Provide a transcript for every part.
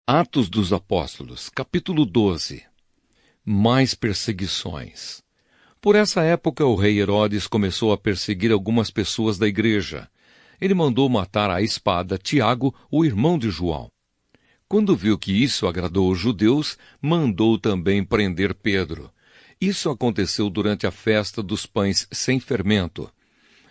Atos dos Apóstolos, capítulo 12. Mais perseguições. Por essa época, o rei Herodes começou a perseguir algumas pessoas da igreja. Ele mandou matar à espada Tiago, o irmão de João. Quando viu que isso agradou os judeus, mandou também prender Pedro. Isso aconteceu durante a festa dos pães sem fermento.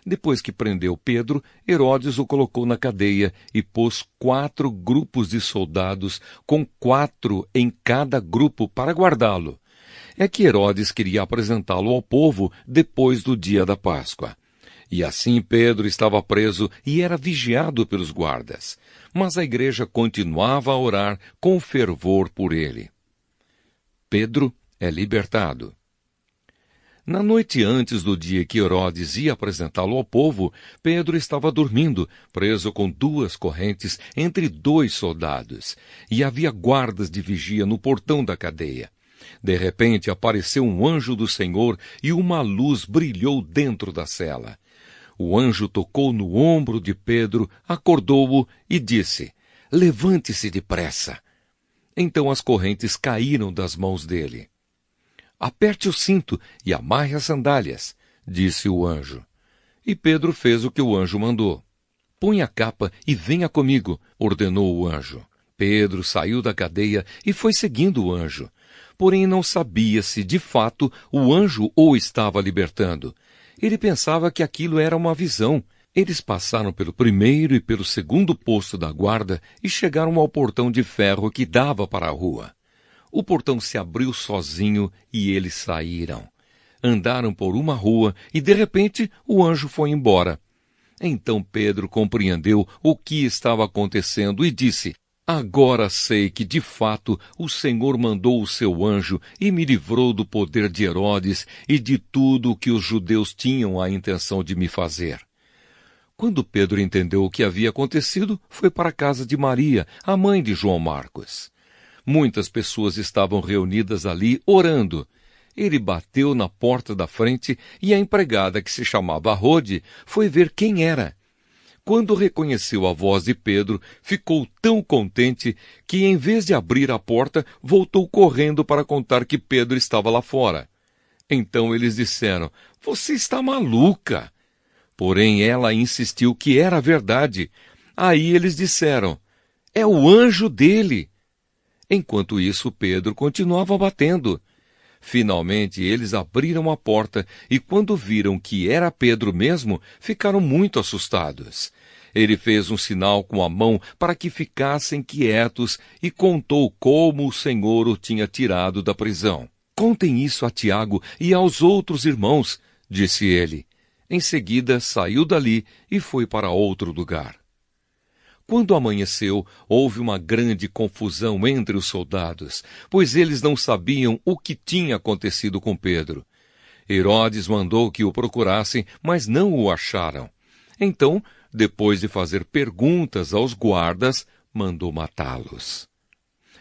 Depois que prendeu Pedro, Herodes o colocou na cadeia e pôs 4 grupos de soldados, com 4 em cada grupo, para guardá-lo. É que Herodes queria apresentá-lo ao povo depois do dia da Páscoa. E assim Pedro estava preso e era vigiado pelos guardas. Mas a igreja continuava a orar com fervor por ele. Pedro é libertado. Na noite antes do dia que Herodes ia apresentá-lo ao povo, Pedro estava dormindo, preso com 2 correntes entre 2 soldados, e havia guardas de vigia no portão da cadeia. De repente apareceu um anjo do Senhor e uma luz brilhou dentro da cela. O anjo tocou no ombro de Pedro, acordou-o e disse: "Levante-se depressa." Então as correntes caíram das mãos dele. "Aperte o cinto e amarre as sandálias", disse o anjo. E Pedro fez o que o anjo mandou. "Põe a capa e venha comigo", ordenou o anjo. Pedro saiu da cadeia e foi seguindo o anjo. Porém não sabia se, de fato, o anjo o estava libertando. Ele pensava que aquilo era uma visão. Eles passaram pelo primeiro e pelo segundo posto da guarda e chegaram ao portão de ferro que dava para a rua. O portão se abriu sozinho e eles saíram. Andaram por uma rua e, de repente, o anjo foi embora. Então Pedro compreendeu o que estava acontecendo e disse: "Agora sei que, de fato, o Senhor mandou o seu anjo e me livrou do poder de Herodes e de tudo o que os judeus tinham a intenção de me fazer." Quando Pedro entendeu o que havia acontecido, foi para a casa de Maria, a mãe de João Marcos. Muitas pessoas estavam reunidas ali orando. Ele bateu na porta da frente e a empregada, que se chamava Rode, foi ver quem era. Quando reconheceu a voz de Pedro, ficou tão contente que, em vez de abrir a porta, voltou correndo para contar que Pedro estava lá fora. Então eles disseram: "Você está maluca!" Porém ela insistiu que era verdade. Aí eles disseram: "É o anjo dele." Enquanto isso, Pedro continuava batendo. Finalmente, eles abriram a porta e, quando viram que era Pedro mesmo, ficaram muito assustados. Ele fez um sinal com a mão para que ficassem quietos e contou como o Senhor o tinha tirado da prisão. "Contem isso a Tiago e aos outros irmãos", disse ele. Em seguida, saiu dali e foi para outro lugar. Quando amanheceu, houve uma grande confusão entre os soldados, pois eles não sabiam o que tinha acontecido com Pedro. Herodes mandou que o procurassem, mas não o acharam. Então, depois de fazer perguntas aos guardas, mandou matá-los.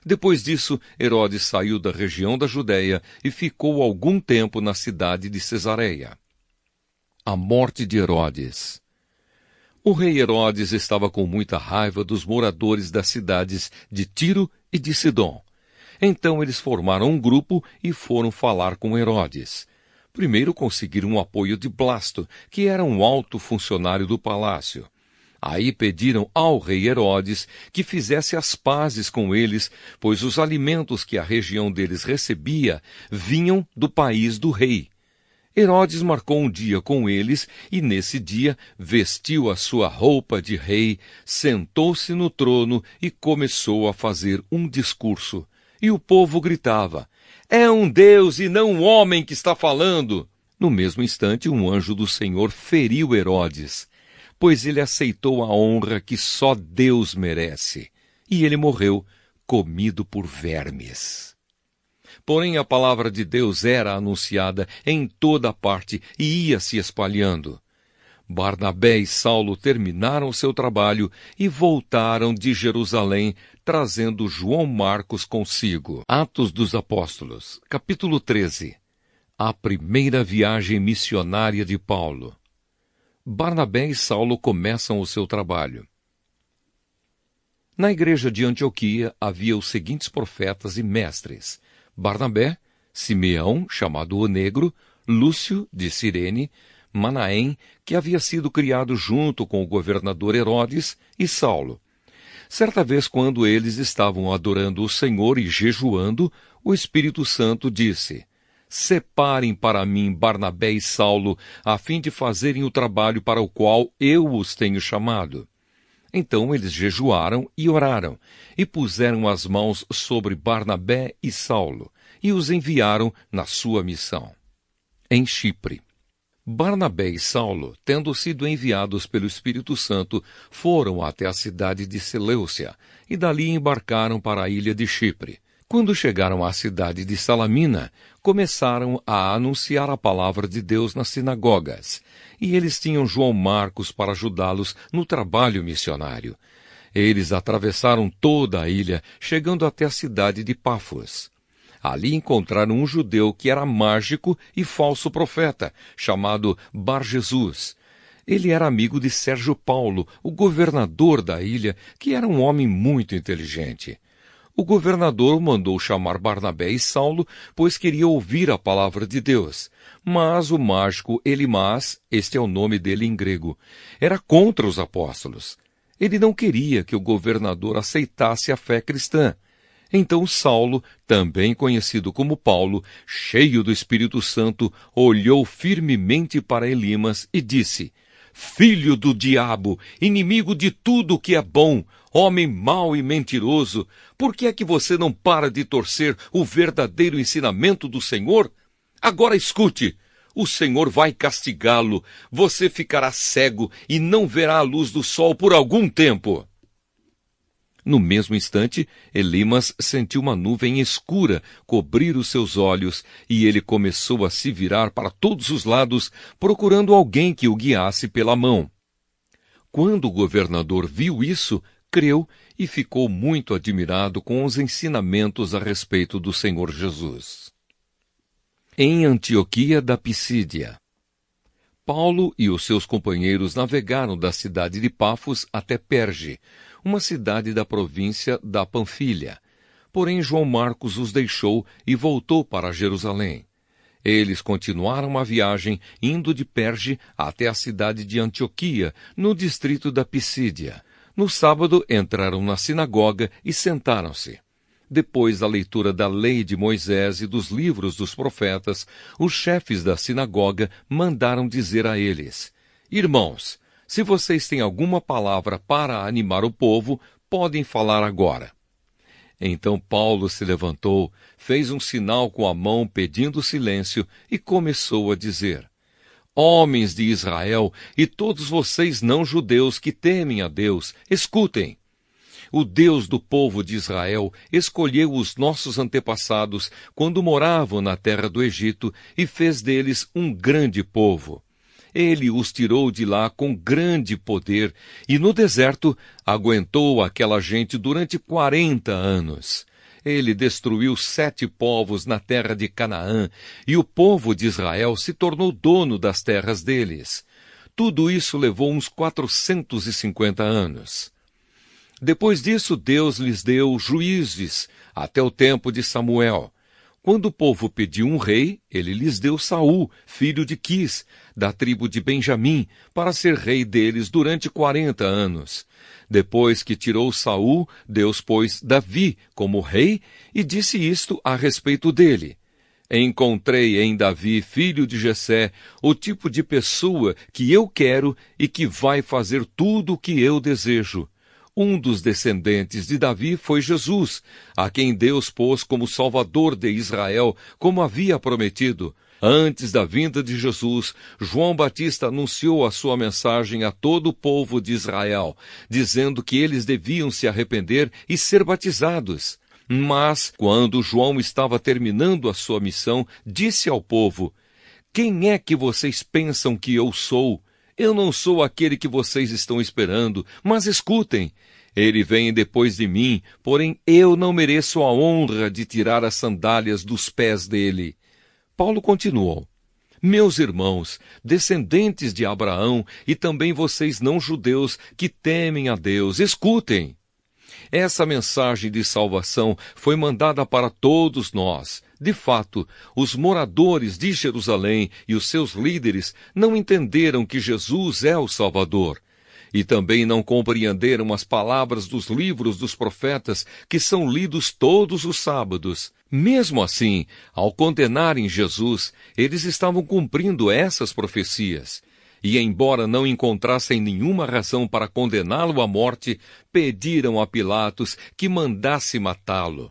Depois disso, Herodes saiu da região da Judéia e ficou algum tempo na cidade de Cesareia. A morte de Herodes. O rei Herodes estava com muita raiva dos moradores das cidades de Tiro e de Sidom. Então eles formaram um grupo e foram falar com Herodes. Primeiro conseguiram o apoio de Blasto, que era um alto funcionário do palácio. Aí pediram ao rei Herodes que fizesse as pazes com eles, pois os alimentos que a região deles recebia vinham do país do rei. Herodes marcou um dia com eles e, nesse dia, vestiu a sua roupa de rei, sentou-se no trono e começou a fazer um discurso. E o povo gritava: "É um Deus e não um homem que está falando!" No mesmo instante, um anjo do Senhor feriu Herodes, pois ele aceitou a honra que só Deus merece. E ele morreu, comido por vermes. Porém, a palavra de Deus era anunciada em toda parte e ia se espalhando. Barnabé e Saulo terminaram seu trabalho e voltaram de Jerusalém, trazendo João Marcos consigo. Atos dos Apóstolos, capítulo 13. A primeira viagem missionária de Paulo. Barnabé e Saulo começam o seu trabalho. Na igreja de Antioquia havia os seguintes profetas e mestres: Barnabé, Simeão, chamado o Negro, Lúcio, de Cirene, Manaém, que havia sido criado junto com o governador Herodes, e Saulo. Certa vez, quando eles estavam adorando o Senhor e jejuando, o Espírito Santo disse: Separem para mim Barnabé e Saulo, a fim de fazerem o trabalho para o qual eu os tenho chamado. Então eles jejuaram e oraram, e puseram as mãos sobre Barnabé e Saulo, e os enviaram na sua missão. Em Chipre. Barnabé e Saulo, tendo sido enviados pelo Espírito Santo, foram até a cidade de Seleucia, e dali embarcaram para a ilha de Chipre. Quando chegaram à cidade de Salamina, começaram a anunciar a palavra de Deus nas sinagogas, e eles tinham João Marcos para ajudá-los no trabalho missionário. Eles atravessaram toda a ilha, chegando até a cidade de Pafos. Ali encontraram um judeu que era mágico e falso profeta, chamado Bar-Jesus. Ele era amigo de Sérgio Paulo, o governador da ilha, que era um homem muito inteligente. O governador mandou chamar Barnabé e Saulo, pois queria ouvir a palavra de Deus. Mas o mágico Elimas, este é o nome dele em grego, era contra os apóstolos. Ele não queria que o governador aceitasse a fé cristã. Então Saulo, também conhecido como Paulo, cheio do Espírito Santo, olhou firmemente para Elimas e disse: Filho do diabo, inimigo de tudo que é bom, homem mau e mentiroso, por que é que você não para de torcer o verdadeiro ensinamento do Senhor? Agora escute, o Senhor vai castigá-lo, você ficará cego e não verá a luz do sol por algum tempo. No mesmo instante, Elimas sentiu uma nuvem escura cobrir os seus olhos, e ele começou a se virar para todos os lados, procurando alguém que o guiasse pela mão. Quando o governador viu isso, creu e ficou muito admirado com os ensinamentos a respeito do Senhor Jesus. Em Antioquia da Pisídia. Paulo e os seus companheiros navegaram da cidade de Pafos até Perge, uma cidade da província da Panfilha. Porém, João Marcos os deixou e voltou para Jerusalém. Eles continuaram a viagem, indo de Perge até a cidade de Antioquia, no distrito da Pisídia. No sábado, entraram na sinagoga e sentaram-se. Depois da leitura da lei de Moisés e dos livros dos profetas, os chefes da sinagoga mandaram dizer a eles: Irmãos, se vocês têm alguma palavra para animar o povo, podem falar agora. Então Paulo se levantou, fez um sinal com a mão pedindo silêncio e começou a dizer: Homens de Israel e todos vocês não-judeus que temem a Deus, escutem. O Deus do povo de Israel escolheu os nossos antepassados quando moravam na terra do Egito e fez deles um grande povo. Ele os tirou de lá com grande poder e no deserto aguentou aquela gente durante 40 anos. Ele destruiu 7 povos na terra de Canaã e o povo de Israel se tornou dono das terras deles. Tudo isso levou uns 450 anos. Depois disso, Deus lhes deu juízes até o tempo de Samuel. Quando o povo pediu um rei, ele lhes deu Saul, filho de Quis, da tribo de Benjamim, para ser rei deles durante 40 anos. Depois que tirou Saul, Deus pôs Davi como rei e disse isto a respeito dele: Encontrei em Davi, filho de Jessé, o tipo de pessoa que eu quero e que vai fazer tudo o que eu desejo. Um dos descendentes de Davi foi Jesus, a quem Deus pôs como Salvador de Israel, como havia prometido. Antes da vinda de Jesus, João Batista anunciou a sua mensagem a todo o povo de Israel, dizendo que eles deviam se arrepender e ser batizados. Mas, quando João estava terminando a sua missão, disse ao povo: Quem é que vocês pensam que eu sou? Eu não sou aquele que vocês estão esperando, mas escutem. Ele vem depois de mim, porém eu não mereço a honra de tirar as sandálias dos pés dele. Paulo continuou: Meus irmãos, descendentes de Abraão, e também vocês não-judeus que temem a Deus, escutem. Essa mensagem de salvação foi mandada para todos nós. De fato, os moradores de Jerusalém e os seus líderes não entenderam que Jesus é o Salvador. E também não compreenderam as palavras dos livros dos profetas que são lidos todos os sábados. Mesmo assim, ao condenarem Jesus, eles estavam cumprindo essas profecias. E, embora não encontrassem nenhuma razão para condená-lo à morte, pediram a Pilatos que mandasse matá-lo.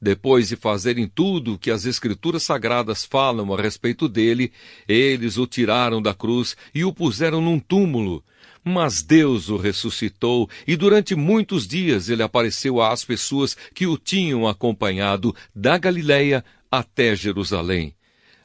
Depois de fazerem tudo o que as Escrituras Sagradas falam a respeito dele, eles o tiraram da cruz e o puseram num túmulo. Mas Deus o ressuscitou e durante muitos dias ele apareceu às pessoas que o tinham acompanhado da Galileia até Jerusalém.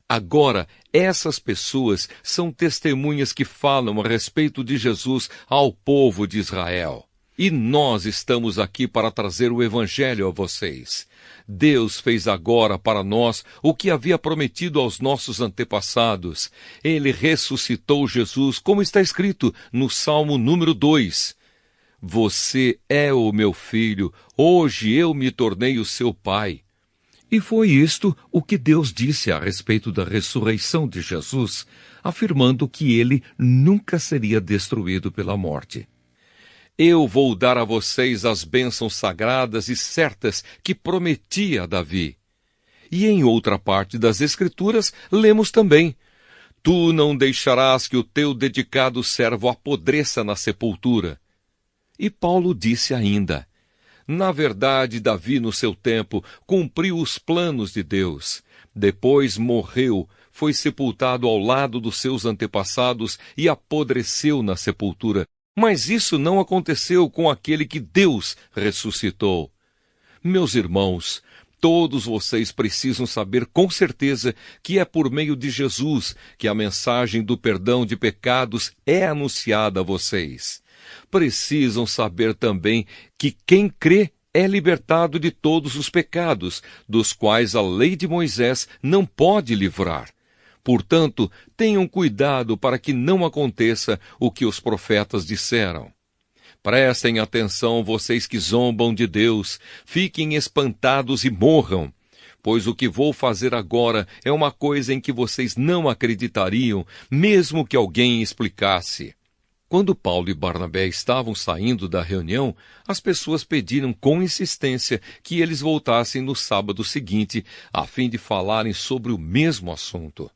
Agora, essas pessoas são testemunhas que falam a respeito de Jesus ao povo de Israel. E nós estamos aqui para trazer o Evangelho a vocês. Deus fez agora para nós o que havia prometido aos nossos antepassados. Ele ressuscitou Jesus, como está escrito no Salmo número 2. Você é o meu filho, hoje eu me tornei o seu pai. E foi isto o que Deus disse a respeito da ressurreição de Jesus, afirmando que ele nunca seria destruído pela morte. Eu vou dar a vocês as bênçãos sagradas e certas que prometi a Davi. E em outra parte das Escrituras, lemos também: Tu não deixarás que o teu dedicado servo apodreça na sepultura. E Paulo disse ainda: Na verdade, Davi, no seu tempo, cumpriu os planos de Deus. Depois morreu, foi sepultado ao lado dos seus antepassados e apodreceu na sepultura. Mas isso não aconteceu com aquele que Deus ressuscitou. Meus irmãos, todos vocês precisam saber com certeza que é por meio de Jesus que a mensagem do perdão de pecados é anunciada a vocês. Precisam saber também que quem crê é libertado de todos os pecados, dos quais a lei de Moisés não pode livrar. Portanto, tenham cuidado para que não aconteça o que os profetas disseram. Prestem atenção, vocês que zombam de Deus, fiquem espantados e morram, pois o que vou fazer agora é uma coisa em que vocês não acreditariam, mesmo que alguém explicasse. Quando Paulo e Barnabé estavam saindo da reunião, as pessoas pediram com insistência que eles voltassem no sábado seguinte, a fim de falarem sobre o mesmo assunto.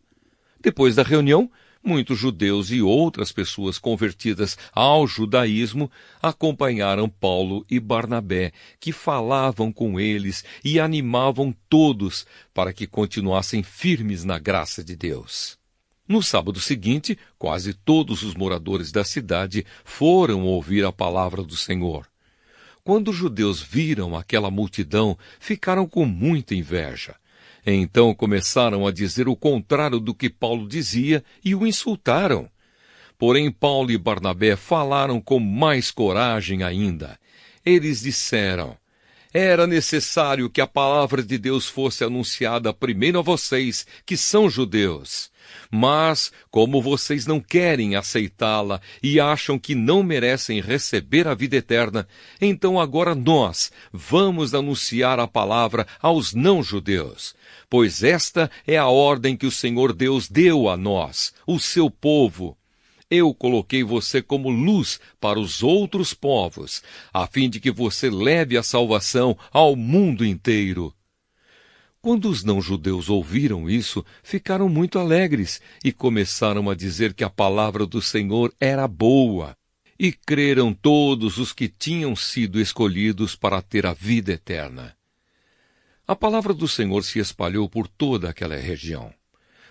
Depois da reunião, muitos judeus e outras pessoas convertidas ao judaísmo acompanharam Paulo e Barnabé, que falavam com eles e animavam todos para que continuassem firmes na graça de Deus. No sábado seguinte, quase todos os moradores da cidade foram ouvir a palavra do Senhor. Quando os judeus viram aquela multidão, ficaram com muita inveja. Então começaram a dizer o contrário do que Paulo dizia e o insultaram. Porém, Paulo e Barnabé falaram com mais coragem ainda. Eles disseram: Era necessário que a palavra de Deus fosse anunciada primeiro a vocês, que são judeus. Mas, como vocês não querem aceitá-la e acham que não merecem receber a vida eterna, então agora nós vamos anunciar a palavra aos não-judeus. Pois esta é a ordem que o Senhor Deus deu a nós, o seu povo. Eu coloquei você como luz para os outros povos, a fim de que você leve a salvação ao mundo inteiro. Quando os não-judeus ouviram isso, ficaram muito alegres e começaram a dizer que a palavra do Senhor era boa. E creram todos os que tinham sido escolhidos para ter a vida eterna. A palavra do Senhor se espalhou por toda aquela região.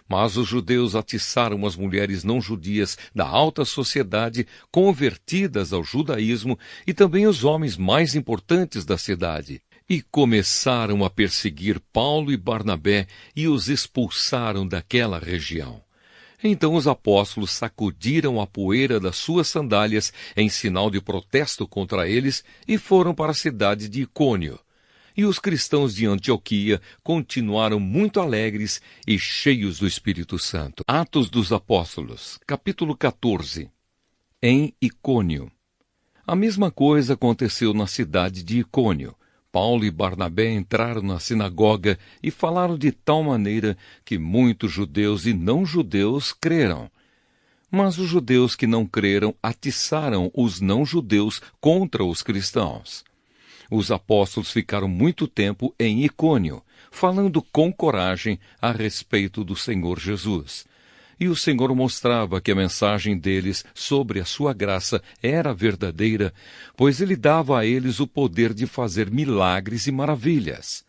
Mas os judeus atiçaram as mulheres não-judias da alta sociedade convertidas ao judaísmo e também os homens mais importantes da cidade. E começaram a perseguir Paulo e Barnabé e os expulsaram daquela região. Então os apóstolos sacudiram a poeira das suas sandálias em sinal de protesto contra eles e foram para a cidade de Icônio. E os cristãos de Antioquia continuaram muito alegres e cheios do Espírito Santo. Atos dos Apóstolos, capítulo 14. Em Icônio. A mesma coisa aconteceu na cidade de Icônio. Paulo e Barnabé entraram na sinagoga e falaram de tal maneira que muitos judeus e não-judeus creram. Mas os judeus que não creram atiçaram os não-judeus contra os cristãos. Os apóstolos ficaram muito tempo em Icônio, falando com coragem a respeito do Senhor Jesus. E o Senhor mostrava que a mensagem deles sobre a sua graça era verdadeira, pois ele dava a eles o poder de fazer milagres e maravilhas.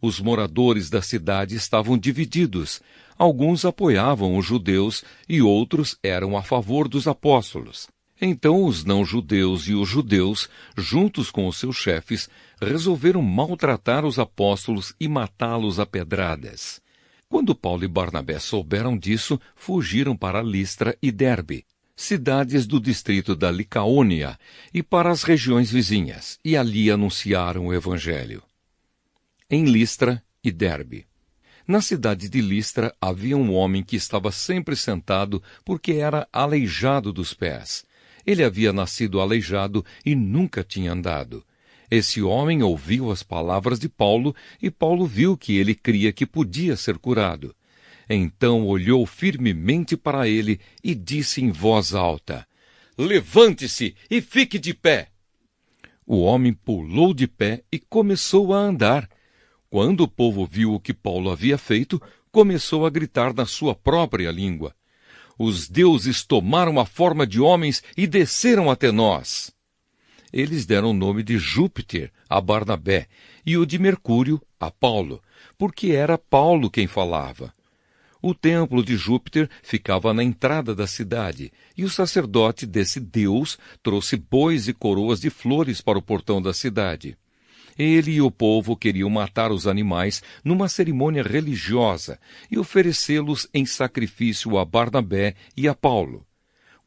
Os moradores da cidade estavam divididos. Alguns apoiavam os judeus e outros eram a favor dos apóstolos. Então os não-judeus e os judeus, juntos com os seus chefes, resolveram maltratar os apóstolos e matá-los a pedradas. Quando Paulo e Barnabé souberam disso, fugiram para Listra e Derbe, cidades do distrito da Licaônia, e para as regiões vizinhas, e ali anunciaram o Evangelho. Em Listra e Derbe. Na cidade de Listra havia um homem que estava sempre sentado porque era aleijado dos pés. Ele havia nascido aleijado e nunca tinha andado. Esse homem ouviu as palavras de Paulo e Paulo viu que ele cria que podia ser curado. Então olhou firmemente para ele e disse em voz alta: "Levante-se e fique de pé." O homem pulou de pé e começou a andar. Quando o povo viu o que Paulo havia feito, começou a gritar na sua própria língua: "Os deuses tomaram a forma de homens e desceram até nós." Eles deram o nome de Júpiter a Barnabé e o de Mercúrio a Paulo, porque era Paulo quem falava. O templo de Júpiter ficava na entrada da cidade, e o sacerdote desse deus trouxe bois e coroas de flores para o portão da cidade. Ele e o povo queriam matar os animais numa cerimônia religiosa e oferecê-los em sacrifício a Barnabé e a Paulo.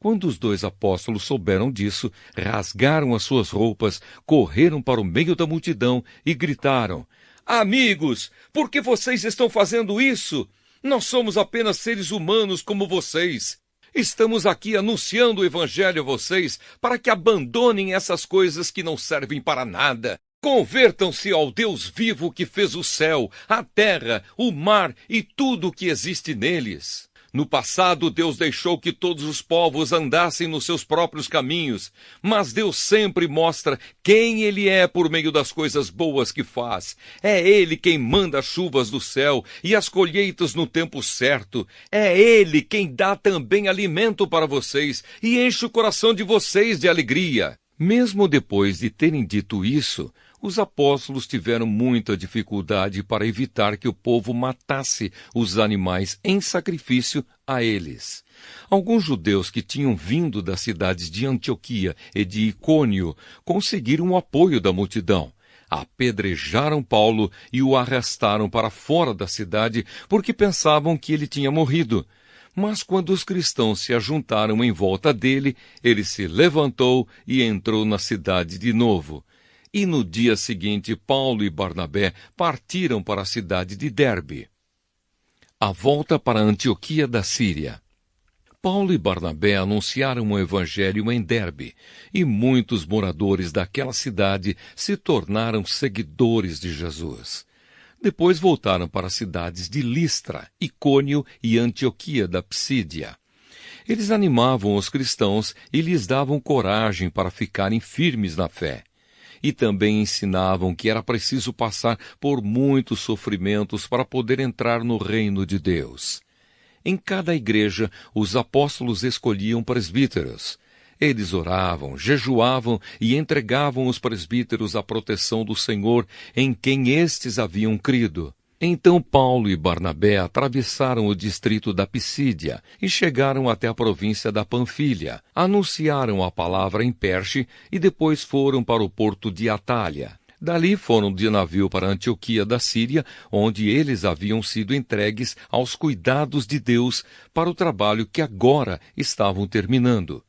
Quando os dois apóstolos souberam disso, rasgaram as suas roupas, correram para o meio da multidão e gritaram: "Amigos, por que vocês estão fazendo isso? Nós somos apenas seres humanos como vocês. Estamos aqui anunciando o Evangelho a vocês para que abandonem essas coisas que não servem para nada. Convertam-se ao Deus vivo que fez o céu, a terra, o mar e tudo o que existe neles. No passado, Deus deixou que todos os povos andassem nos seus próprios caminhos, mas Deus sempre mostra quem Ele é por meio das coisas boas que faz. É Ele quem manda as chuvas do céu e as colheitas no tempo certo. É Ele quem dá também alimento para vocês e enche o coração de vocês de alegria." Mesmo depois de terem dito isso, os apóstolos tiveram muita dificuldade para evitar que o povo matasse os animais em sacrifício a eles. Alguns judeus que tinham vindo das cidades de Antioquia e de Icônio conseguiram o apoio da multidão. Apedrejaram Paulo e o arrastaram para fora da cidade porque pensavam que ele tinha morrido. Mas quando os cristãos se ajuntaram em volta dele, ele se levantou e entrou na cidade de novo. E no dia seguinte, Paulo e Barnabé partiram para a cidade de Derbe. A volta para Antioquia da Síria. Paulo e Barnabé anunciaram o Evangelho em Derbe, e muitos moradores daquela cidade se tornaram seguidores de Jesus. Depois voltaram para as cidades de Listra, Icônio e Antioquia da Psídia. Eles animavam os cristãos e lhes davam coragem para ficarem firmes na fé. E também ensinavam que era preciso passar por muitos sofrimentos para poder entrar no reino de Deus. Em cada igreja, os apóstolos escolhiam presbíteros. Eles oravam, jejuavam e entregavam os presbíteros à proteção do Senhor em quem estes haviam crido. Então Paulo e Barnabé atravessaram o distrito da Psídia e chegaram até a província da Panfilha, anunciaram a palavra em Perche e depois foram para o porto de Atália. Dali foram de navio para Antioquia da Síria, onde eles haviam sido entregues aos cuidados de Deus para o trabalho que agora estavam terminando.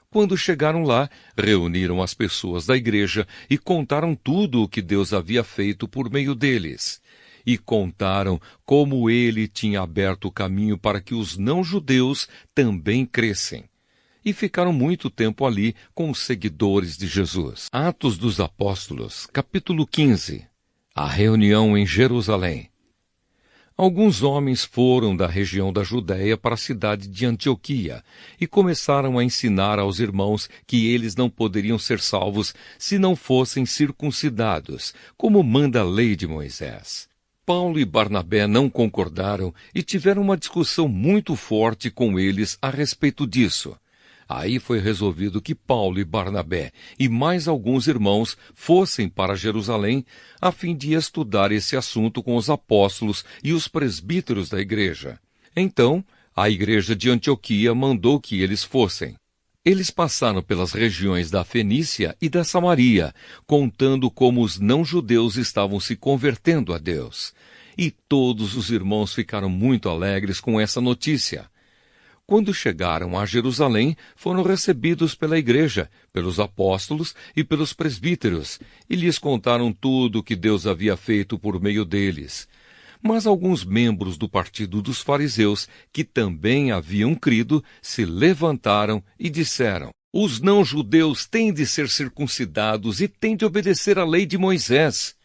Quando chegaram lá, reuniram as pessoas da igreja e contaram tudo o que Deus havia feito por meio deles. E contaram como ele tinha aberto o caminho para que os não-judeus também crescem. e ficaram muito tempo ali com os seguidores de Jesus. Atos dos Apóstolos, capítulo 15. A reunião em Jerusalém. Alguns homens foram da região da Judéia para a cidade de Antioquia e começaram a ensinar aos irmãos que eles não poderiam ser salvos se não fossem circuncidados, como manda a lei de Moisés. Paulo e Barnabé não concordaram e tiveram uma discussão muito forte com eles a respeito disso. Aí foi resolvido que Paulo e Barnabé e mais alguns irmãos fossem para Jerusalém a fim de estudar esse assunto com os apóstolos e os presbíteros da igreja. Então, a igreja de Antioquia mandou que eles fossem. Eles passaram pelas regiões da Fenícia e da Samaria, contando como os não-judeus estavam se convertendo a Deus. E todos os irmãos ficaram muito alegres com essa notícia. Quando chegaram a Jerusalém, foram recebidos pela igreja, pelos apóstolos e pelos presbíteros, e lhes contaram tudo o que Deus havia feito por meio deles. Mas alguns membros do partido dos fariseus, que também haviam crido, se levantaram e disseram: os não-judeus têm de ser circuncidados e têm de obedecer à lei de Moisés.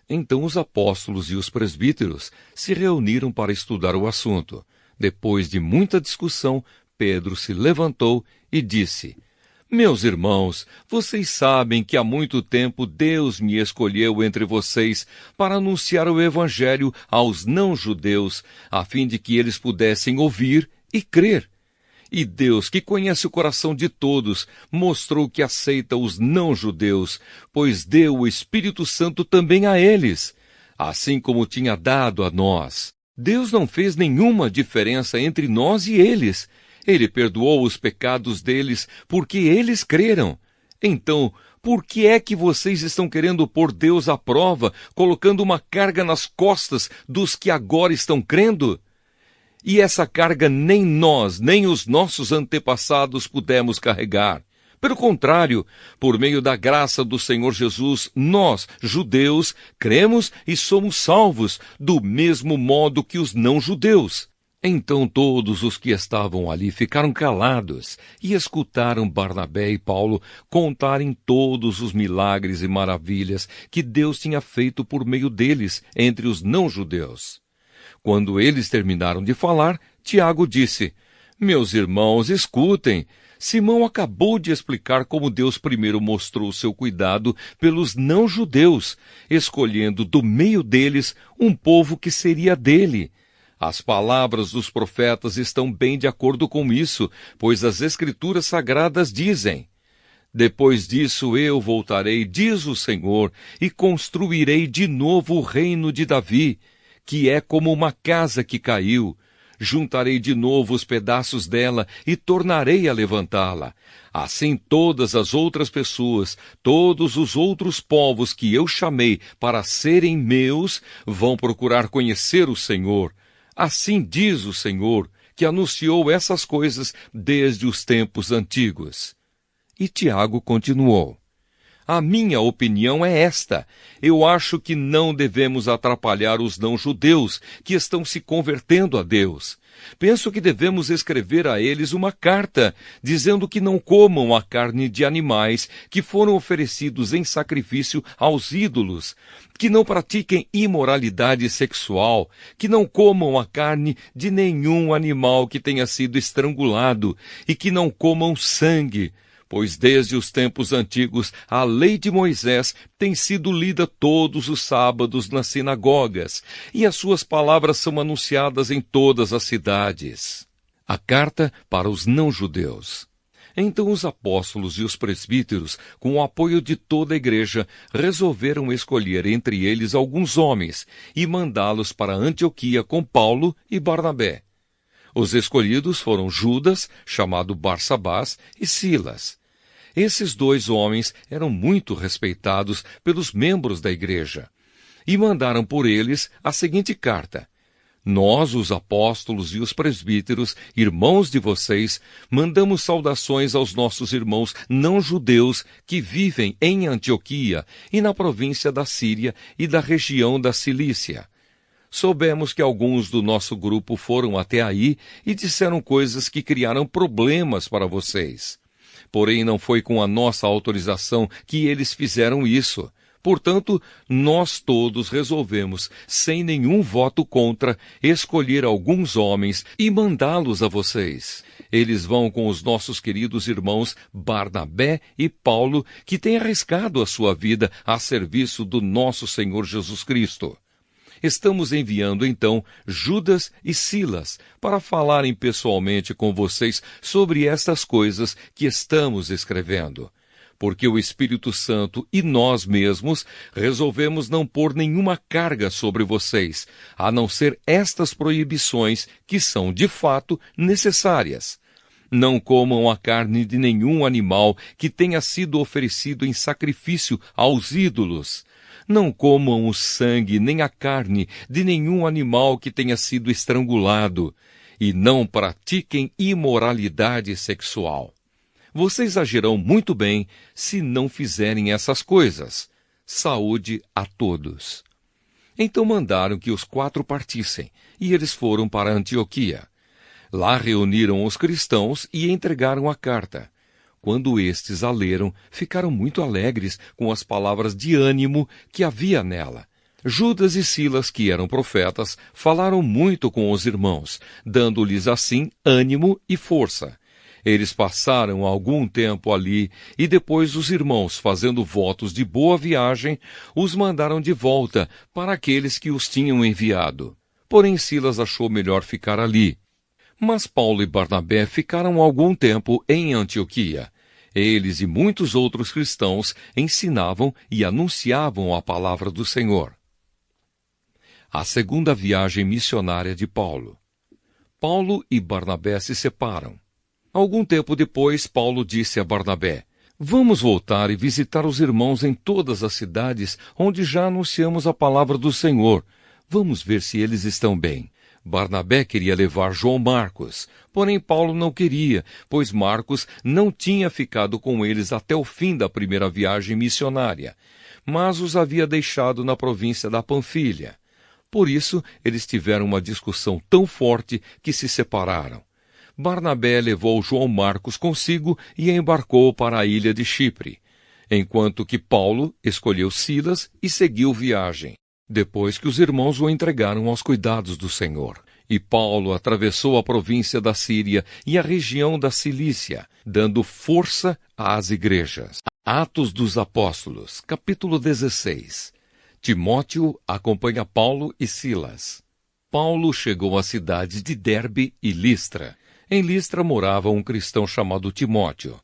Então os apóstolos e os presbíteros se reuniram para estudar o assunto. Depois de muita discussão, Pedro se levantou e disse: meus irmãos, vocês sabem que há muito tempo Deus me escolheu entre vocês para anunciar o Evangelho aos não-judeus, a fim de que eles pudessem ouvir e crer. E Deus, que conhece o coração de todos, mostrou que aceita os não-judeus, pois deu o Espírito Santo também a eles, assim como tinha dado a nós. Deus não fez nenhuma diferença entre nós e eles. Ele perdoou os pecados deles porque eles creram. Então, por que é que vocês estão querendo pôr Deus à prova, colocando uma carga nas costas dos que agora estão crendo? E essa carga nem nós, nem os nossos antepassados pudemos carregar. Pelo contrário, por meio da graça do Senhor Jesus, nós, judeus, cremos e somos salvos, do mesmo modo que os não-judeus. Então todos os que estavam ali ficaram calados e escutaram Barnabé e Paulo contarem todos os milagres e maravilhas que Deus tinha feito por meio deles entre os não-judeus. Quando eles terminaram de falar, Tiago disse: meus irmãos, escutem. Simão acabou de explicar como Deus primeiro mostrou seu cuidado pelos não-judeus, escolhendo do meio deles um povo que seria dele. As palavras dos profetas estão bem de acordo com isso, pois as Escrituras Sagradas dizem: depois disso eu voltarei, diz o Senhor, e construirei de novo o reino de Davi, que é como uma casa que caiu. Juntarei de novo os pedaços dela e tornarei a levantá-la. Assim todas as outras pessoas, todos os outros povos que eu chamei para serem meus, vão procurar conhecer o Senhor. Assim diz o Senhor, que anunciou essas coisas desde os tempos antigos. E Tiago continuou: a minha opinião é esta. Eu acho que não devemos atrapalhar os não-judeus que estão se convertendo a Deus. Penso que devemos escrever a eles uma carta, dizendo que não comam a carne de animais que foram oferecidos em sacrifício aos ídolos, que não pratiquem imoralidade sexual, que não comam a carne de nenhum animal que tenha sido estrangulado e que não comam sangue. Pois desde os tempos antigos a lei de Moisés tem sido lida todos os sábados nas sinagogas, e as suas palavras são anunciadas em todas as cidades. A carta para os não-judeus. Então os apóstolos e os presbíteros, com o apoio de toda a igreja, resolveram escolher entre eles alguns homens e mandá-los para Antioquia com Paulo e Barnabé. Os escolhidos foram Judas, chamado Barsabás, e Silas. Esses dois homens eram muito respeitados pelos membros da igreja. E mandaram por eles a seguinte carta: nós, os apóstolos e os presbíteros, irmãos de vocês, mandamos saudações aos nossos irmãos não-judeus que vivem em Antioquia e na província da Síria e da região da Cilícia. soubemos que alguns do nosso grupo foram até aí e disseram coisas que criaram problemas para vocês. Porém, não foi com a nossa autorização que eles fizeram isso. Portanto, nós todos resolvemos, sem nenhum voto contra, escolher alguns homens e mandá-los a vocês. Eles vão com os nossos queridos irmãos Barnabé e Paulo, que têm arriscado a sua vida a serviço do nosso Senhor Jesus Cristo. Estamos enviando, então, Judas e Silas para falarem pessoalmente com vocês sobre estas coisas que estamos escrevendo. Porque o Espírito Santo e nós mesmos resolvemos não pôr nenhuma carga sobre vocês, a não ser estas proibições que são, de fato, necessárias. Não comam a carne de nenhum animal que tenha sido oferecido em sacrifício aos ídolos. Não comam o sangue nem a carne de nenhum animal que tenha sido estrangulado. E não pratiquem imoralidade sexual. Vocês agirão muito bem se não fizerem essas coisas. Saúde a todos. Então mandaram que os 4 partissem, e eles foram para Antioquia. Lá reuniram os cristãos e entregaram a carta. Quando estes a leram, ficaram muito alegres com as palavras de ânimo que havia nela. Judas e Silas, que eram profetas, falaram muito com os irmãos, dando-lhes assim ânimo e força. Eles passaram algum tempo ali e depois os irmãos, fazendo votos de boa viagem, os mandaram de volta para aqueles que os tinham enviado. Porém Silas achou melhor ficar ali. Mas Paulo e Barnabé ficaram algum tempo em Antioquia. Eles e muitos outros cristãos ensinavam e anunciavam a palavra do Senhor. A segunda viagem missionária de Paulo. Paulo e Barnabé se separam. Algum tempo depois, Paulo disse a Barnabé: Vamos voltar e visitar os irmãos em todas as cidades onde já anunciamos a palavra do Senhor. Vamos ver se eles estão bem. Barnabé queria levar João Marcos, porém Paulo não queria, pois Marcos não tinha ficado com eles até o fim da primeira viagem missionária, mas os havia deixado na província da Panfilha. Por isso, eles tiveram uma discussão tão forte que se separaram. Barnabé levou João Marcos consigo e embarcou para a ilha de Chipre, enquanto que Paulo escolheu Silas e seguiu viagem, depois que os irmãos o entregaram aos cuidados do Senhor. E Paulo atravessou a província da Síria e a região da Cilícia, dando força às igrejas. Atos dos Apóstolos, capítulo 16. Timóteo acompanha Paulo e Silas. Paulo chegou às cidades de Derbe e Listra. Em Listra morava um cristão chamado Timóteo.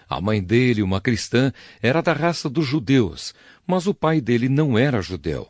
A mãe dele, uma cristã, era da raça dos judeus, mas o pai dele não era judeu.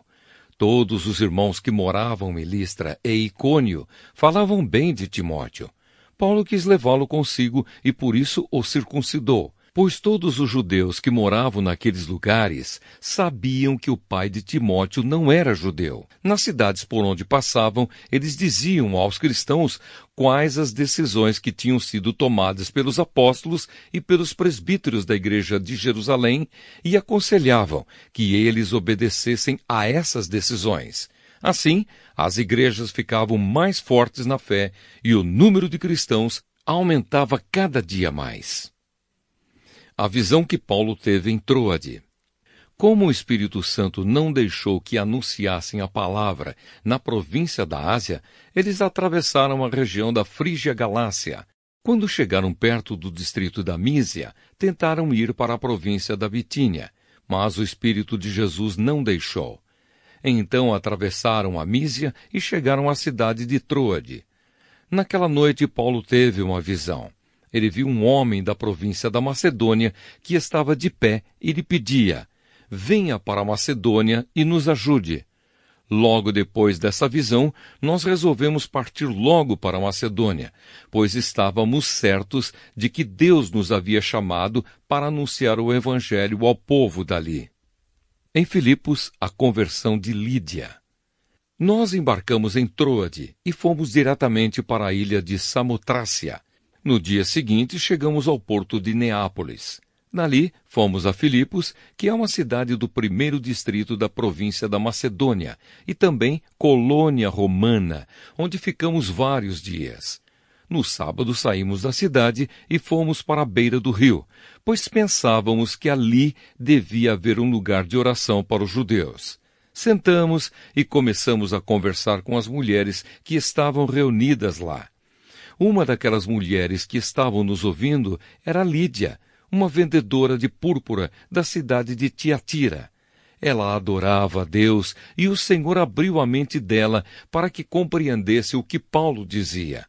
Todos os irmãos que moravam em Listra e Icônio falavam bem de Timóteo. Paulo quis levá-lo consigo e por isso o circuncidou, pois todos os judeus que moravam naqueles lugares sabiam que o pai de Timóteo não era judeu. Nas cidades por onde passavam, eles diziam aos cristãos quais as decisões que tinham sido tomadas pelos apóstolos e pelos presbíteros da igreja de Jerusalém e aconselhavam que eles obedecessem a essas decisões. Assim, as igrejas ficavam mais fortes na fé e o número de cristãos aumentava cada dia mais. A visão que Paulo teve em Troade. Como o Espírito Santo não deixou que anunciassem a palavra na província da Ásia, eles atravessaram a região da Frígia Galácia. Quando chegaram perto do distrito da Mísia, tentaram ir para a província da Bitínia, mas o Espírito de Jesus não deixou. Então atravessaram a Mísia e chegaram à cidade de Troade. Naquela noite Paulo teve uma visão. Ele viu um homem da província da Macedônia que estava de pé e lhe pedia: venha para a Macedônia e nos ajude. Logo depois dessa visão, nós resolvemos partir logo para a Macedônia, pois estávamos certos de que Deus nos havia chamado para anunciar o Evangelho ao povo dali. Em Filipos, a conversão de Lídia. Nós embarcamos em Troade e fomos diretamente para a ilha de Samotrácia. No dia seguinte, chegamos ao porto de Neápolis. Dali, fomos a Filipos, que é uma cidade do primeiro distrito da província da Macedônia, e também colônia romana, onde ficamos vários dias. No sábado saímos da cidade e fomos para a beira do rio, pois pensávamos que ali devia haver um lugar de oração para os judeus. Sentamos e começamos a conversar com as mulheres que estavam reunidas lá. Uma daquelas mulheres que estavam nos ouvindo era Lídia, uma vendedora de púrpura da cidade de Tiatira. Ela adorava a Deus e o Senhor abriu a mente dela para que compreendesse o que Paulo dizia.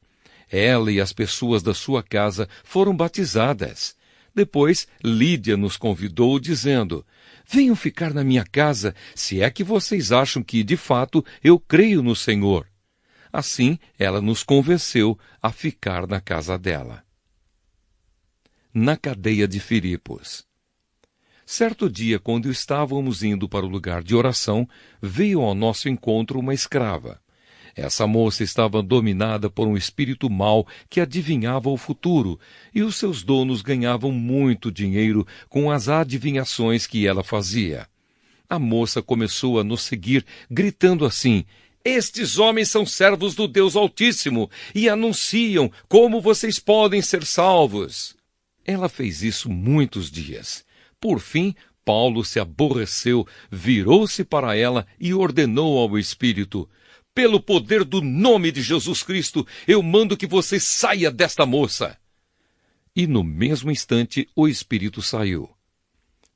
Ela e as pessoas da sua casa foram batizadas. Depois, Lídia nos convidou, dizendo: venham ficar na minha casa, se é que vocês acham que, de fato, eu creio no Senhor. Assim, ela nos convenceu a ficar na casa dela. Na cadeia de Filipos. Certo dia, quando estávamos indo para o lugar de oração, veio ao nosso encontro uma escrava. Essa moça estava dominada por um espírito mau que adivinhava o futuro, e os seus donos ganhavam muito dinheiro com as adivinhações que ela fazia. A moça começou a nos seguir, gritando assim: estes homens são servos do Deus Altíssimo e anunciam como vocês podem ser salvos. Ela fez isso muitos dias. Por fim, Paulo se aborreceu, virou-se para ela e ordenou ao espírito: pelo poder do nome de Jesus Cristo, eu mando que você saia desta moça. E no mesmo instante o espírito saiu.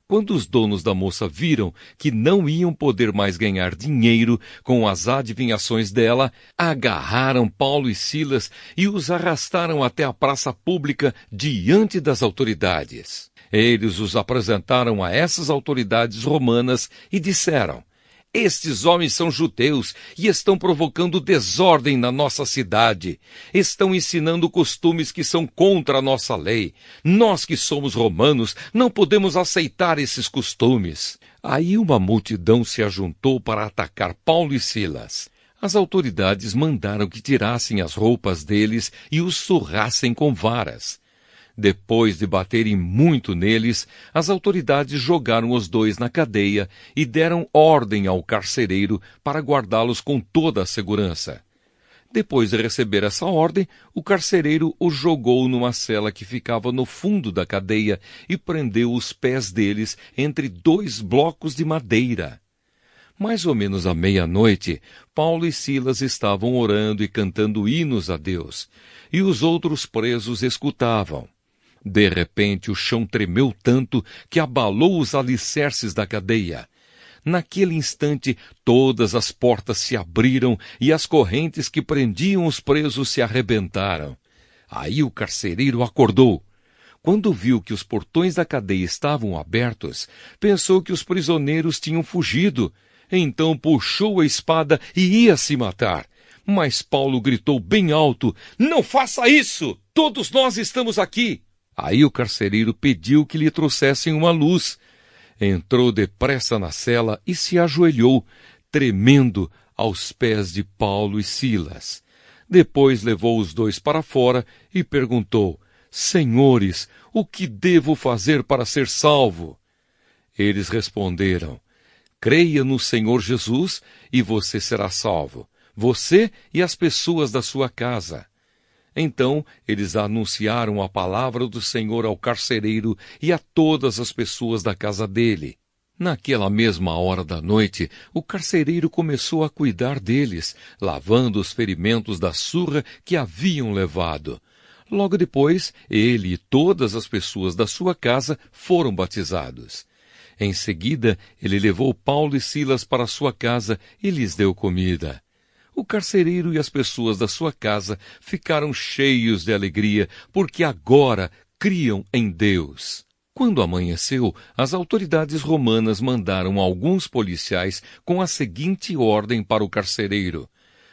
Quando os donos da moça viram que não iam poder mais ganhar dinheiro com as adivinhações dela, agarraram Paulo e Silas e os arrastaram até a praça pública diante das autoridades. Eles os apresentaram a essas autoridades romanas e disseram: estes homens são judeus e estão provocando desordem na nossa cidade. Estão ensinando costumes que são contra a nossa lei. Nós que somos romanos não podemos aceitar esses costumes. Aí uma multidão se ajuntou para atacar Paulo e Silas. As autoridades mandaram que tirassem as roupas deles e os surrassem com varas. Depois de baterem muito neles, as autoridades jogaram os dois na cadeia e deram ordem ao carcereiro para guardá-los com toda a segurança. Depois de receber essa ordem, o carcereiro os jogou numa cela que ficava no fundo da cadeia e prendeu os pés deles entre 2 blocos de madeira. Mais ou menos à meia-noite, Paulo e Silas estavam orando e cantando hinos a Deus, e os outros presos escutavam. De repente, o chão tremeu tanto que abalou os alicerces da cadeia. Naquele instante, todas as portas se abriram e as correntes que prendiam os presos se arrebentaram. Aí o carcereiro acordou. Quando viu que os portões da cadeia estavam abertos, pensou que os prisioneiros tinham fugido. Então puxou a espada e ia se matar. Mas Paulo gritou bem alto: não faça isso! Todos nós estamos aqui! Aí o carcereiro pediu que lhe trouxessem uma luz. Entrou depressa na cela e se ajoelhou, tremendo, aos pés de Paulo e Silas. Depois levou os dois para fora e perguntou: Senhores, o que devo fazer para ser salvo? Eles responderam: creia no Senhor Jesus e você será salvo, você e as pessoas da sua casa. Então eles anunciaram a palavra do Senhor ao carcereiro e a todas as pessoas da casa dele. Naquela mesma hora da noite, o carcereiro começou a cuidar deles, lavando os ferimentos da surra que haviam levado. Logo depois, ele e todas as pessoas da sua casa foram batizados. Em seguida, ele levou Paulo e Silas para sua casa e lhes deu comida. O carcereiro e as pessoas da sua casa ficaram cheios de alegria, porque agora criam em Deus. Quando amanheceu, as autoridades romanas mandaram alguns policiais com a seguinte ordem para o carcereiro: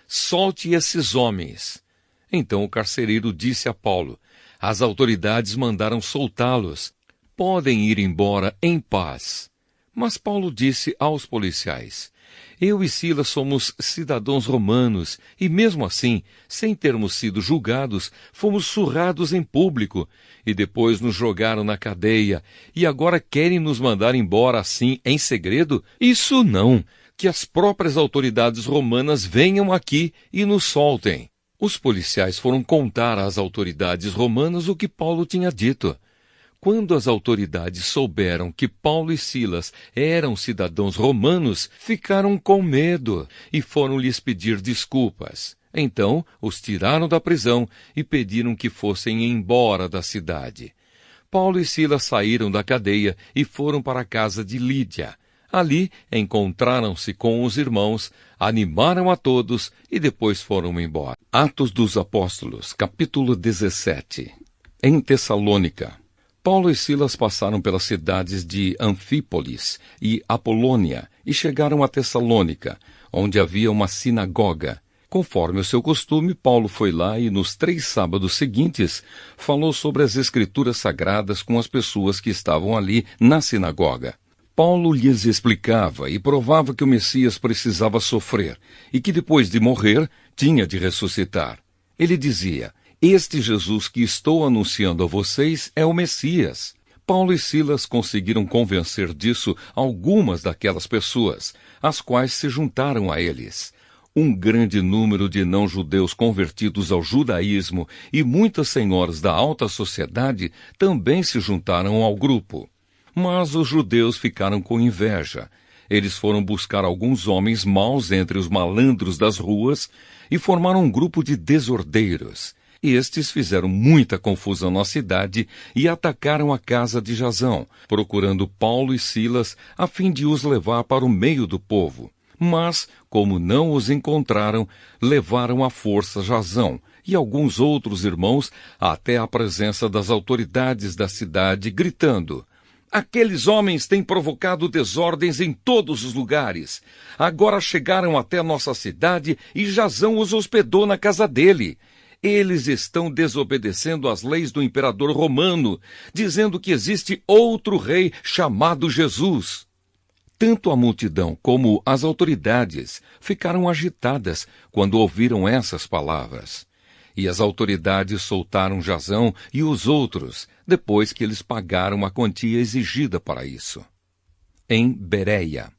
solte esses homens. Então o carcereiro disse a Paulo: as autoridades mandaram soltá-los. Podem ir embora em paz. Mas Paulo disse aos policiais: Eu e Silas somos cidadãos romanos, e mesmo assim, sem termos sido julgados, fomos surrados em público, e depois nos jogaram na cadeia, e agora querem nos mandar embora assim, em segredo? Isso não! Que as próprias autoridades romanas venham aqui e nos soltem. Os policiais foram contar às autoridades romanas o que Paulo tinha dito. Quando as autoridades souberam que Paulo e Silas eram cidadãos romanos, ficaram com medo e foram lhes pedir desculpas. Então, os tiraram da prisão e pediram que fossem embora da cidade. Paulo e Silas saíram da cadeia e foram para a casa de Lídia. Ali, encontraram-se com os irmãos, animaram a todos e depois foram embora. Atos dos Apóstolos, capítulo 17. Em Tessalônica. Paulo e Silas passaram pelas cidades de Anfípolis e Apolônia e chegaram a Tessalônica, onde havia uma sinagoga. Conforme o seu costume, Paulo foi lá e, nos 3 sábados seguintes, falou sobre as Escrituras Sagradas com as pessoas que estavam ali na sinagoga. Paulo lhes explicava e provava que o Messias precisava sofrer e que depois de morrer tinha de ressuscitar. Ele dizia: "Este Jesus que estou anunciando a vocês é o Messias." Paulo e Silas conseguiram convencer disso algumas daquelas pessoas, as quais se juntaram a eles. Um grande número de não-judeus convertidos ao judaísmo e muitas senhoras da alta sociedade também se juntaram ao grupo. Mas os judeus ficaram com inveja. Eles foram buscar alguns homens maus entre os malandros das ruas e formaram um grupo de desordeiros. Estes fizeram muita confusão na cidade e atacaram a casa de Jasão, procurando Paulo e Silas a fim de os levar para o meio do povo. Mas, como não os encontraram, levaram à força Jasão e alguns outros irmãos até a presença das autoridades da cidade, gritando: "Aqueles homens têm provocado desordens em todos os lugares. Agora chegaram até nossa cidade e Jasão os hospedou na casa dele. Eles estão desobedecendo às leis do imperador romano, dizendo que existe outro rei chamado Jesus." Tanto a multidão como as autoridades ficaram agitadas quando ouviram essas palavras. E as autoridades soltaram Jasão e os outros, depois que eles pagaram a quantia exigida para isso. Em Bereia.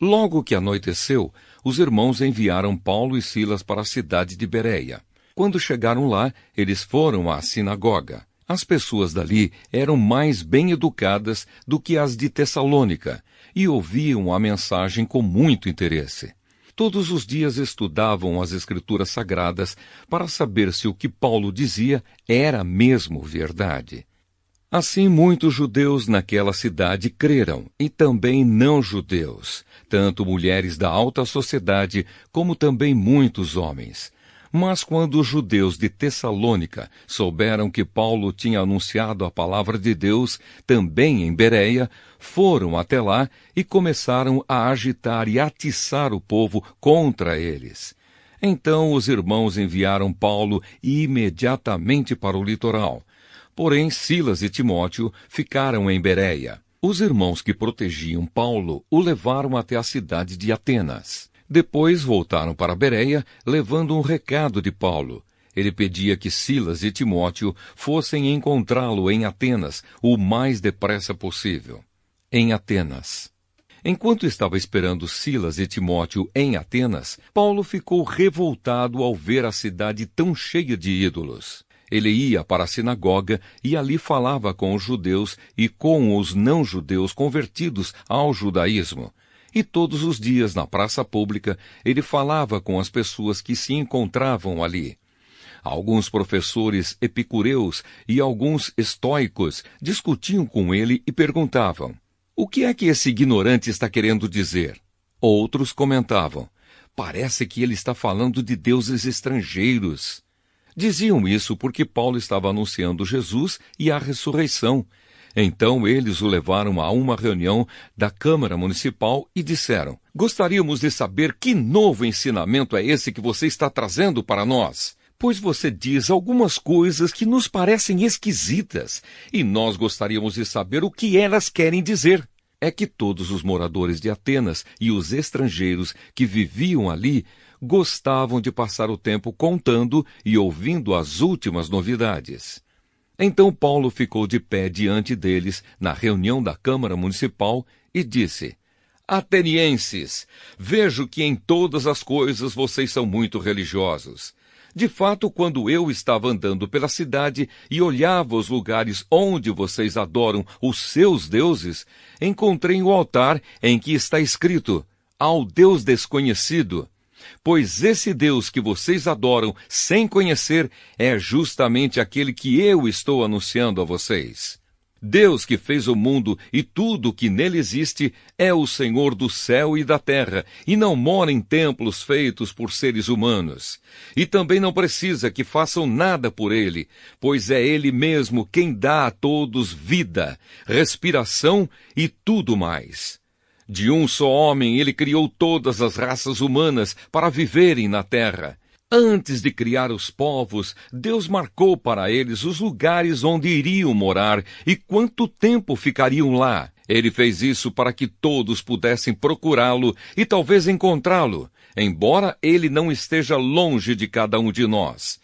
Logo que anoiteceu, os irmãos enviaram Paulo e Silas para a cidade de Bereia. Quando chegaram lá, eles foram à sinagoga. As pessoas dali eram mais bem educadas do que as de Tessalônica e ouviam a mensagem com muito interesse. Todos os dias estudavam as Escrituras Sagradas para saber se o que Paulo dizia era mesmo verdade. Assim, muitos judeus naquela cidade creram, e também não-judeus, tanto mulheres da alta sociedade como também muitos homens. Mas quando os judeus de Tessalônica souberam que Paulo tinha anunciado a palavra de Deus também em Bereia, foram até lá e começaram a agitar e atiçar o povo contra eles. Então os irmãos enviaram Paulo imediatamente para o litoral. Porém, Silas e Timóteo ficaram em Bereia. Os irmãos que protegiam Paulo o levaram até a cidade de Atenas. Depois voltaram para Bereia, levando um recado de Paulo. Ele pedia que Silas e Timóteo fossem encontrá-lo em Atenas o mais depressa possível. Em Atenas. Enquanto estava esperando Silas e Timóteo em Atenas, Paulo ficou revoltado ao ver a cidade tão cheia de ídolos. Ele ia para a sinagoga e ali falava com os judeus e com os não-judeus convertidos ao judaísmo. E todos os dias, na praça pública, ele falava com as pessoas que se encontravam ali. Alguns professores epicureus e alguns estoicos discutiam com ele e perguntavam: "O que é que esse ignorante está querendo dizer?" Outros comentavam: "Parece que ele está falando de deuses estrangeiros." Diziam isso porque Paulo estava anunciando Jesus e a ressurreição. Então eles o levaram a uma reunião da Câmara Municipal e disseram: "Gostaríamos de saber que novo ensinamento é esse que você está trazendo para nós, pois você diz algumas coisas que nos parecem esquisitas, e nós gostaríamos de saber o que elas querem dizer." é que todos os moradores de Atenas e os estrangeiros que viviam ali gostavam de passar o tempo contando e ouvindo as últimas novidades. Então Paulo ficou de pé diante deles na reunião da Câmara Municipal e disse: Atenienses, vejo que em todas as coisas vocês são muito religiosos. De fato, quando eu estava andando pela cidade e olhava os lugares onde vocês adoram os seus deuses, encontrei o altar em que está escrito: Ao Deus desconhecido. Pois esse Deus que vocês adoram sem conhecer é justamente aquele que eu estou anunciando a vocês. Deus que fez o mundo e tudo o que nele existe é o Senhor do céu e da terra, e não mora em templos feitos por seres humanos. E também não precisa que façam nada por ele, pois é ele mesmo quem dá a todos vida, respiração e tudo mais. De um só homem ele criou todas as raças humanas para viverem na terra. Antes de criar os povos, Deus marcou para eles os lugares onde iriam morar e quanto tempo ficariam lá. Ele fez isso para que todos pudessem procurá-lo e talvez encontrá-lo, embora ele não esteja longe de cada um de nós.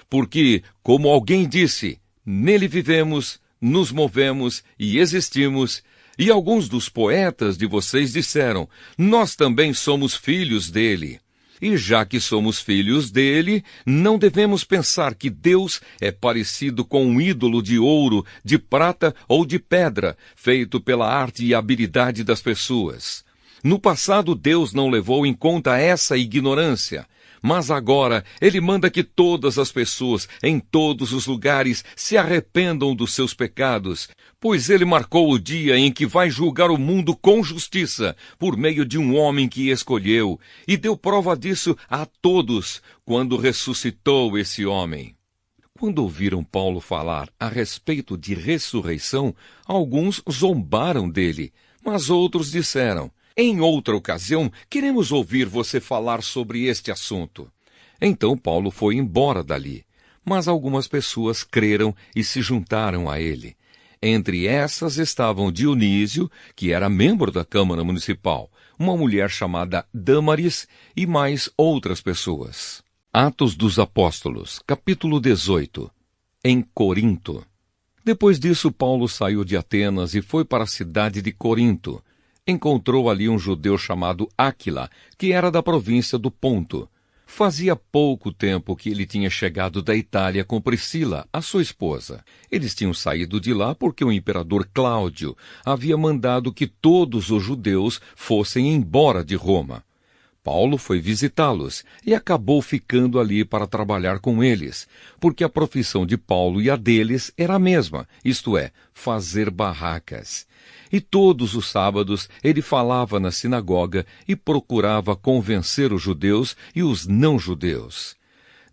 Porque, como alguém disse, nele vivemos, nos movemos e existimos. E alguns dos poetas de vocês disseram: nós também somos filhos dele. E já que somos filhos dele, não devemos pensar que Deus é parecido com um ídolo de ouro, de prata ou de pedra, feito pela arte e habilidade das pessoas. No passado, Deus não levou em conta essa ignorância. Mas agora, ele manda que todas as pessoas, em todos os lugares, se arrependam dos seus pecados, pois ele marcou o dia em que vai julgar o mundo com justiça, por meio de um homem que escolheu, e deu prova disso a todos, quando ressuscitou esse homem. Quando ouviram Paulo falar a respeito de ressurreição, alguns zombaram dele, mas outros disseram: em outra ocasião, queremos ouvir você falar sobre este assunto. Então Paulo foi embora dali, mas algumas pessoas creram e se juntaram a ele. Entre essas estavam Dionísio, que era membro da Câmara Municipal, uma mulher chamada Dâmaris e mais outras pessoas. Atos dos Apóstolos, capítulo 18. Em Corinto. Depois disso, Paulo saiu de Atenas e foi para a cidade de Corinto. Encontrou ali um judeu chamado Áquila, que era da província do Ponto. Fazia pouco tempo que ele tinha chegado da Itália com Priscila, a sua esposa. Eles tinham saído de lá porque o imperador Cláudio havia mandado que todos os judeus fossem embora de Roma. Paulo foi visitá-los e acabou ficando ali para trabalhar com eles, porque a profissão de Paulo e a deles era a mesma, isto é, fazer barracas. E todos os sábados ele falava na sinagoga e procurava convencer os judeus e os não-judeus.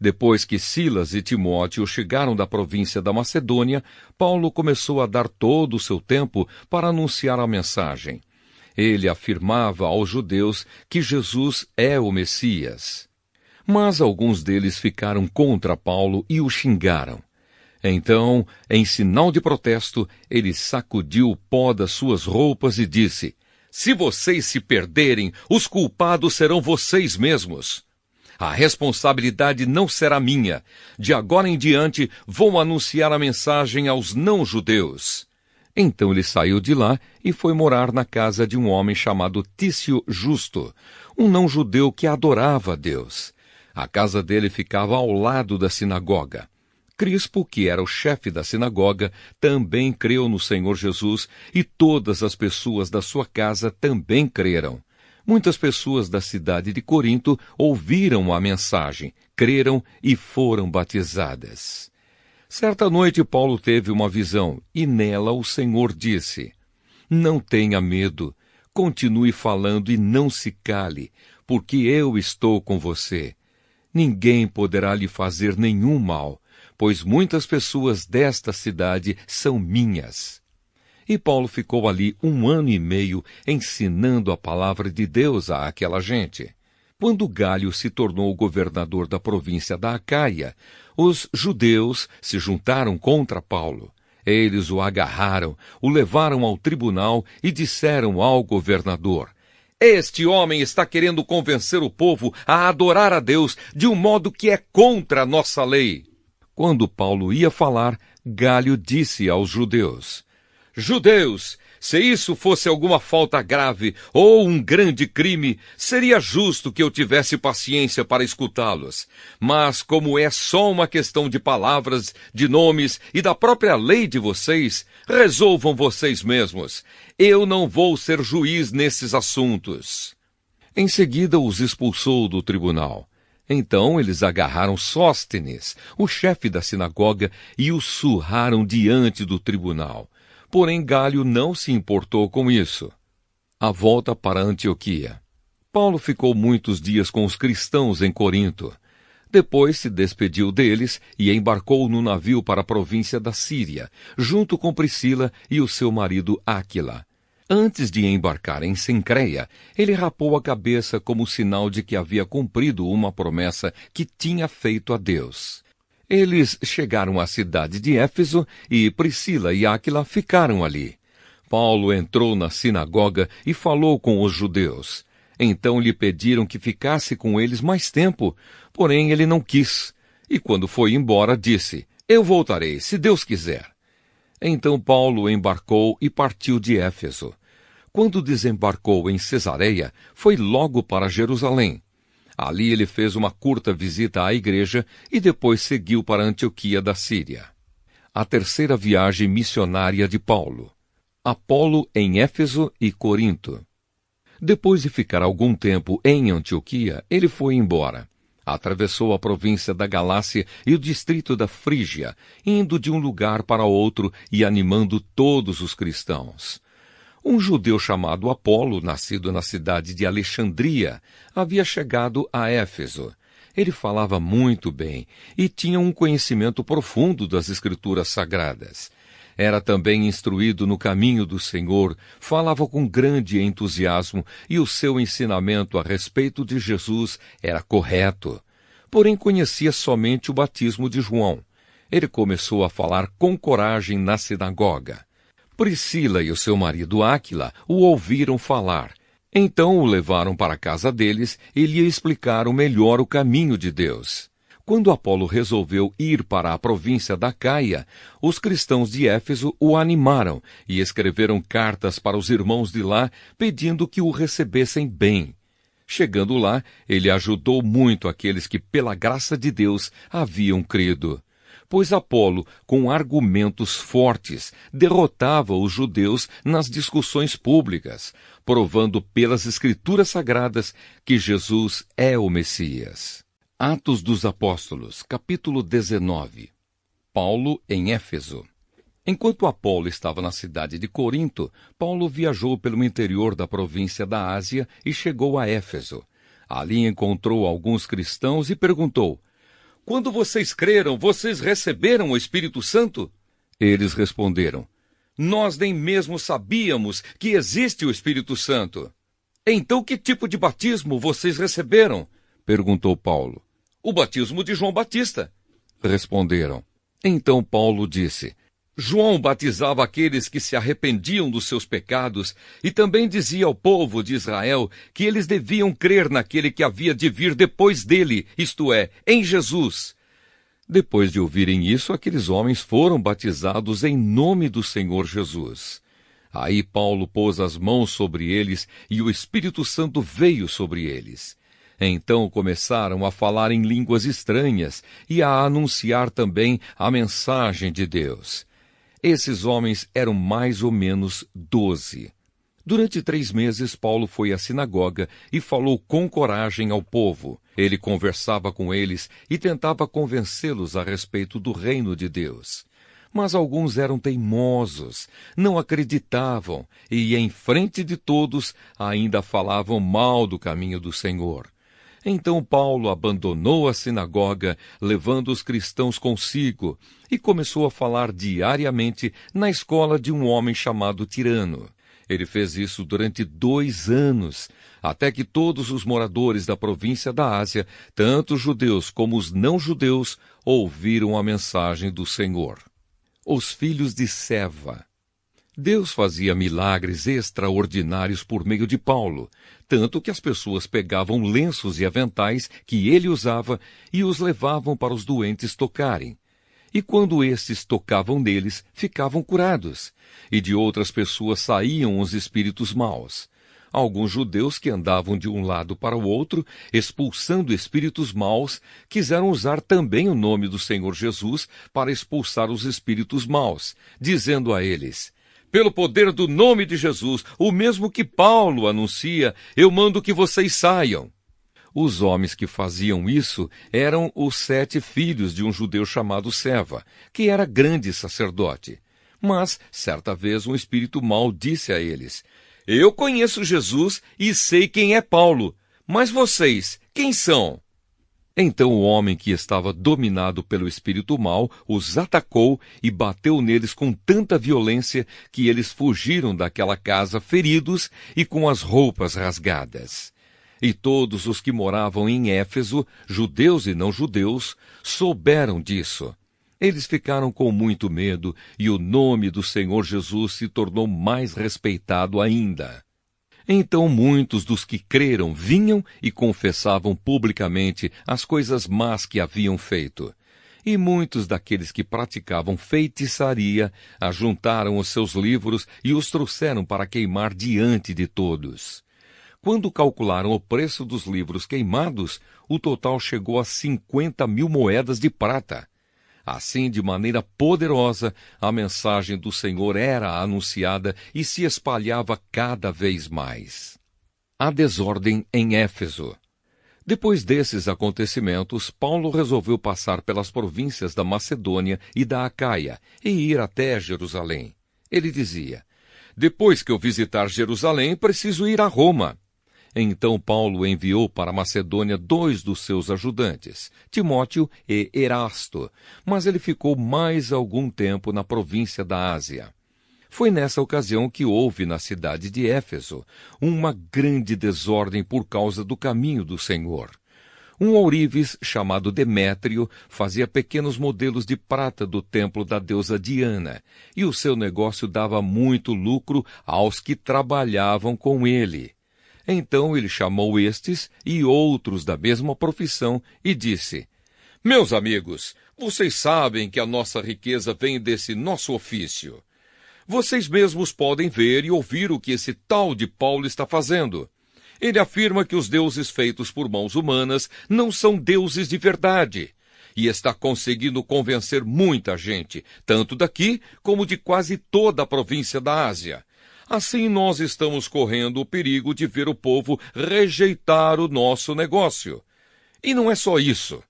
Depois que Silas e Timóteo chegaram da província da Macedônia, Paulo começou a dar todo o seu tempo para anunciar a mensagem. Ele afirmava aos judeus que Jesus é o Messias. Mas alguns deles ficaram contra Paulo e o xingaram. Então, em sinal de protesto, ele sacudiu o pó das suas roupas e disse: se vocês se perderem, os culpados serão vocês mesmos. A responsabilidade não será minha. De agora em diante, vou anunciar a mensagem aos não-judeus. Então ele saiu de lá e foi morar na casa de um homem chamado Tício Justo, um não-judeu que adorava a Deus. A casa dele ficava ao lado da sinagoga. Crispo, que era o chefe da sinagoga, também creu no Senhor Jesus e todas as pessoas da sua casa também creram. Muitas pessoas da cidade de Corinto ouviram a mensagem, creram e foram batizadas. Certa noite Paulo teve uma visão e nela o Senhor disse: não tenha medo, continue falando e não se cale, porque eu estou com você. Ninguém poderá lhe fazer nenhum mal, pois muitas pessoas desta cidade são minhas. E Paulo ficou ali 1 ano e meio ensinando a palavra de Deus àquela gente. Quando Galho se tornou governador da província da Acaia, os judeus se juntaram contra Paulo. Eles o agarraram, o levaram ao tribunal e disseram ao governador: Este homem está querendo convencer o povo a adorar a Deus de um modo que é contra a nossa lei. Quando Paulo ia falar, Galho disse aos judeus: Judeus, se isso fosse alguma falta grave ou um grande crime, seria justo que eu tivesse paciência para escutá-los. Mas como é só uma questão de palavras, de nomes e da própria lei de vocês, resolvam vocês mesmos. Eu não vou ser juiz nesses assuntos. Em seguida os expulsou do tribunal. Então eles agarraram Sóstenes, o chefe da sinagoga, e o surraram diante do tribunal. Porém, Galho não se importou com isso. A volta para Antioquia. Paulo ficou muitos dias com os cristãos em Corinto. Depois se despediu deles e embarcou no navio para a província da Síria, junto com Priscila e o seu marido Áquila. Antes de embarcar em Cencreia, ele rapou a cabeça como sinal de que havia cumprido uma promessa que tinha feito a Deus. Eles chegaram à cidade de Éfeso e Priscila e Áquila ficaram ali. Paulo entrou na sinagoga e falou com os judeus. Então lhe pediram que ficasse com eles mais tempo, porém ele não quis. E quando foi embora, disse: Eu voltarei, se Deus quiser. Então Paulo embarcou e partiu de Éfeso. Quando desembarcou em Cesareia, foi logo para Jerusalém. Ali ele fez uma curta visita à igreja e depois seguiu para Antioquia da Síria. A terceira viagem missionária de Paulo. Apolo em Éfeso e Corinto. Depois de ficar algum tempo em Antioquia, ele foi embora. Atravessou a província da Galácia e o distrito da Frígia, indo de um lugar para outro e animando todos os cristãos. Um judeu chamado Apolo, nascido na cidade de Alexandria, havia chegado a Éfeso. Ele falava muito bem e tinha um conhecimento profundo das Escrituras Sagradas. Era também instruído no caminho do Senhor, falava com grande entusiasmo e o seu ensinamento a respeito de Jesus era correto. Porém, conhecia somente o batismo de João. Ele começou a falar com coragem na sinagoga. Priscila e o seu marido Áquila o ouviram falar. Então o levaram para a casa deles e lhe explicaram melhor o caminho de Deus. Quando Apolo resolveu ir para a província da Caia, os cristãos de Éfeso o animaram e escreveram cartas para os irmãos de lá, pedindo que o recebessem bem. Chegando lá, ele ajudou muito aqueles que, pela graça de Deus, haviam crido. Pois Apolo, com argumentos fortes, derrotava os judeus nas discussões públicas, provando pelas Escrituras Sagradas que Jesus é o Messias. Atos dos Apóstolos, capítulo 19. Paulo em Éfeso. Enquanto Apolo estava na cidade de Corinto, Paulo viajou pelo interior da província da Ásia e chegou a Éfeso. Ali encontrou alguns cristãos e perguntou: Quando vocês creram, vocês receberam o Espírito Santo? Eles responderam: Nós nem mesmo sabíamos que existe o Espírito Santo. Então que tipo de batismo vocês receberam? Perguntou Paulo. O batismo de João Batista, responderam. Então Paulo disse: João batizava aqueles que se arrependiam dos seus pecados e também dizia ao povo de Israel que eles deviam crer naquele que havia de vir depois dele, isto é, em Jesus. Depois de ouvirem isso, aqueles homens foram batizados em nome do Senhor Jesus. Aí Paulo pôs as mãos sobre eles e o Espírito Santo veio sobre eles. Então começaram a falar em línguas estranhas e a anunciar também a mensagem de Deus. Esses homens eram mais ou menos 12. Durante 3 meses, Paulo foi à sinagoga e falou com coragem ao povo. Ele conversava com eles e tentava convencê-los a respeito do reino de Deus. Mas alguns eram teimosos, não acreditavam e, em frente de todos, ainda falavam mal do caminho do Senhor. Então Paulo abandonou a sinagoga, levando os cristãos consigo, e começou a falar diariamente na escola de um homem chamado Tirano. Ele fez isso durante 2 anos, até que todos os moradores da província da Ásia, tanto os judeus como os não-judeus, ouviram a mensagem do Senhor. Os filhos de Seva. Deus fazia milagres extraordinários por meio de Paulo, tanto que as pessoas pegavam lenços e aventais que ele usava e os levavam para os doentes tocarem. E quando estes tocavam neles, ficavam curados, e de outras pessoas saíam os espíritos maus. Alguns judeus que andavam de um lado para o outro, expulsando espíritos maus, quiseram usar também o nome do Senhor Jesus para expulsar os espíritos maus, dizendo a eles: pelo poder do nome de Jesus, o mesmo que Paulo anuncia, eu mando que vocês saiam. Os homens que faziam isso eram os 7 filhos de um judeu chamado Seva, que era grande sacerdote. Mas, certa vez, um espírito mau disse a eles: eu conheço Jesus e sei quem é Paulo, mas vocês, quem são? Então o homem que estava dominado pelo espírito mau os atacou e bateu neles com tanta violência que eles fugiram daquela casa feridos e com as roupas rasgadas. E todos os que moravam em Éfeso, judeus e não judeus, souberam disso. Eles ficaram com muito medo e o nome do Senhor Jesus se tornou mais respeitado ainda. Então muitos dos que creram vinham e confessavam publicamente as coisas más que haviam feito. E muitos daqueles que praticavam feitiçaria ajuntaram os seus livros e os trouxeram para queimar diante de todos. Quando calcularam o preço dos livros queimados, o total chegou a 50.000 moedas de prata. Assim, de maneira poderosa, a mensagem do Senhor era anunciada e se espalhava cada vez mais. A desordem em Éfeso. Depois desses acontecimentos, Paulo resolveu passar pelas províncias da Macedônia e da Acaia e ir até Jerusalém. Ele dizia: depois que eu visitar Jerusalém, preciso ir a Roma. Então Paulo enviou para a Macedônia 2 dos seus ajudantes, Timóteo e Erasto, mas ele ficou mais algum tempo na província da Ásia. Foi nessa ocasião que houve na cidade de Éfeso uma grande desordem por causa do caminho do Senhor. Um ourives chamado Demétrio fazia pequenos modelos de prata do templo da deusa Diana, e o seu negócio dava muito lucro aos que trabalhavam com ele. Então ele chamou estes e outros da mesma profissão e disse: meus amigos, vocês sabem que a nossa riqueza vem desse nosso ofício. Vocês mesmos podem ver e ouvir o que esse tal de Paulo está fazendo. Ele afirma que os deuses feitos por mãos humanas não são deuses de verdade, e está conseguindo convencer muita gente, tanto daqui como de quase toda a província da Ásia. Assim nós estamos correndo o perigo de ver o povo rejeitar o nosso negócio. E não é só isso.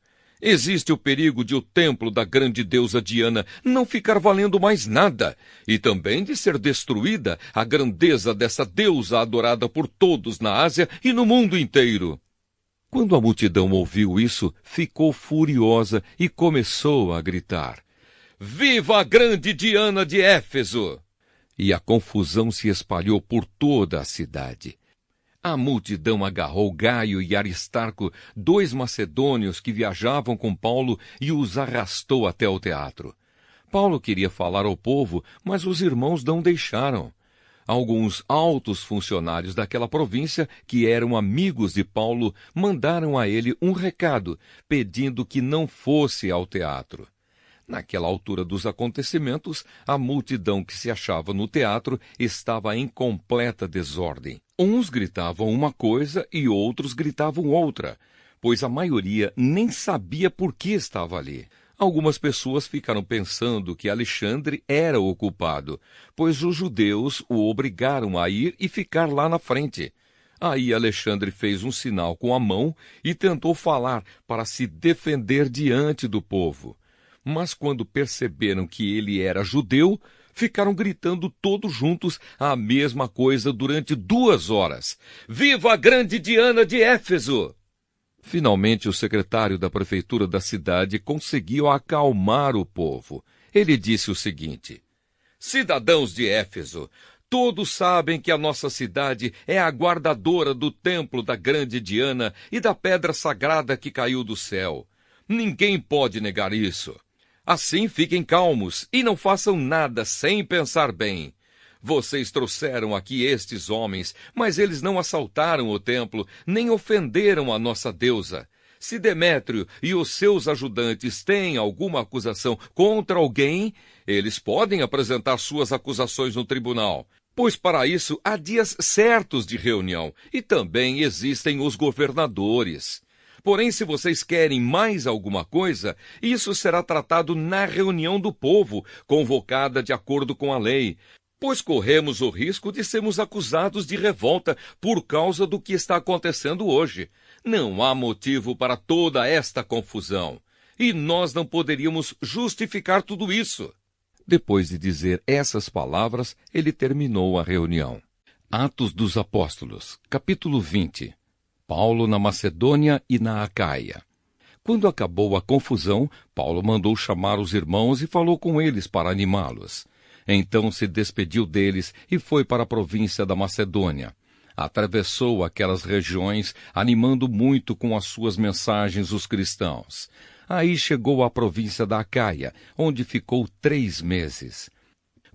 Existe o perigo de o templo da grande deusa Diana não ficar valendo mais nada, e também de ser destruída a grandeza dessa deusa adorada por todos na Ásia e no mundo inteiro. Quando a multidão ouviu isso, ficou furiosa e começou a gritar: viva a grande Diana de Éfeso! E a confusão se espalhou por toda a cidade. A multidão agarrou Gaio e Aristarco, 2 macedônios que viajavam com Paulo, e os arrastou até o teatro. Paulo queria falar ao povo, mas os irmãos não deixaram. Alguns altos funcionários daquela província, que eram amigos de Paulo, mandaram a ele um recado, pedindo que não fosse ao teatro. Naquela altura dos acontecimentos, a multidão que se achava no teatro estava em completa desordem. Uns gritavam uma coisa e outros gritavam outra, pois a maioria nem sabia por que estava ali. Algumas pessoas ficaram pensando que Alexandre era o culpado, pois os judeus o obrigaram a ir e ficar lá na frente. Aí Alexandre fez um sinal com a mão e tentou falar para se defender diante do povo. Mas quando perceberam que ele era judeu, ficaram gritando todos juntos a mesma coisa durante 2 horas. Viva a grande Diana de Éfeso! Finalmente, o secretário da prefeitura da cidade conseguiu acalmar o povo. Ele disse o seguinte: cidadãos de Éfeso, todos sabem que a nossa cidade é a guardadora do templo da grande Diana e da pedra sagrada que caiu do céu. Ninguém pode negar isso. Assim fiquem calmos e não façam nada sem pensar bem. Vocês trouxeram aqui estes homens, mas eles não assaltaram o templo, nem ofenderam a nossa deusa. Se Demétrio e os seus ajudantes têm alguma acusação contra alguém, eles podem apresentar suas acusações no tribunal, pois para isso há dias certos de reunião, e também existem os governadores. Porém, se vocês querem mais alguma coisa, isso será tratado na reunião do povo, convocada de acordo com a lei, pois corremos o risco de sermos acusados de revolta por causa do que está acontecendo hoje. Não há motivo para toda esta confusão, e nós não poderíamos justificar tudo isso. Depois de dizer essas palavras, ele terminou a reunião. Atos dos Apóstolos, capítulo 20. Paulo na Macedônia e na Acaia. Quando acabou a confusão, Paulo mandou chamar os irmãos e falou com eles para animá-los. Então se despediu deles e foi para a província da Macedônia. Atravessou aquelas regiões, animando muito com as suas mensagens os cristãos. Aí chegou à província da Acaia, onde ficou 3 meses.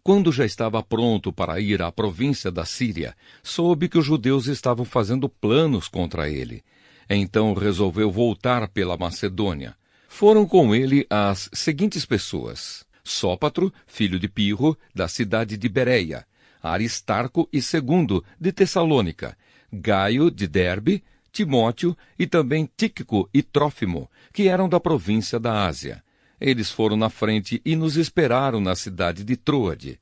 Quando já estava pronto para ir à província da Síria, soube que os judeus estavam fazendo planos contra ele. Então resolveu voltar pela Macedônia. Foram com ele as seguintes pessoas: Sópatro, filho de Pirro, da cidade de Bereia; Aristarco e Segundo, de Tessalônica; Gaio, de Derbe; Timóteo e também Tíquico e Trófimo, que eram da província da Ásia. Eles foram na frente e nos esperaram na cidade de Troade.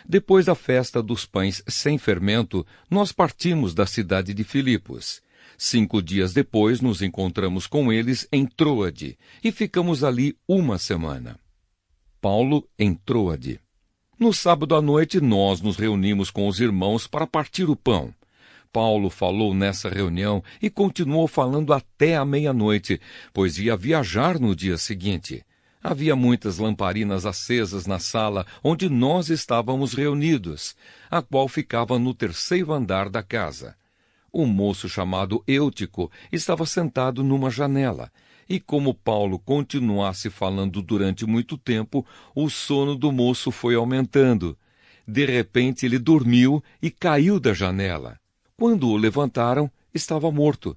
Depois da festa dos pães sem fermento, nós partimos da cidade de Filipos. 5 dias depois nos encontramos com eles em Troade e ficamos ali 1 semana. Paulo em Troade. No sábado à noite, nós nos reunimos com os irmãos para partir o pão. Paulo falou nessa reunião e continuou falando até a meia-noite, pois ia viajar no dia seguinte. Havia muitas lamparinas acesas na sala onde nós estávamos reunidos, a qual ficava no 3º andar da casa. Um moço chamado Eutico estava sentado numa janela, e como Paulo continuasse falando durante muito tempo, o sono do moço foi aumentando. De repente ele dormiu e caiu da janela. Quando o levantaram, estava morto.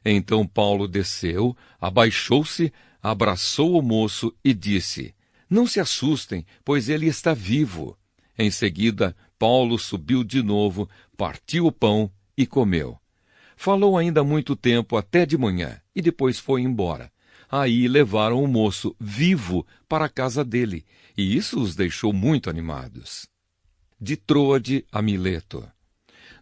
Então Paulo desceu, abaixou-se, abraçou o moço e disse: "Não se assustem, pois ele está vivo." Em seguida, Paulo subiu de novo, partiu o pão e comeu. Falou ainda muito tempo até de manhã e depois foi embora. Aí levaram o moço vivo para a casa dele, e isso os deixou muito animados. De Troade a Mileto.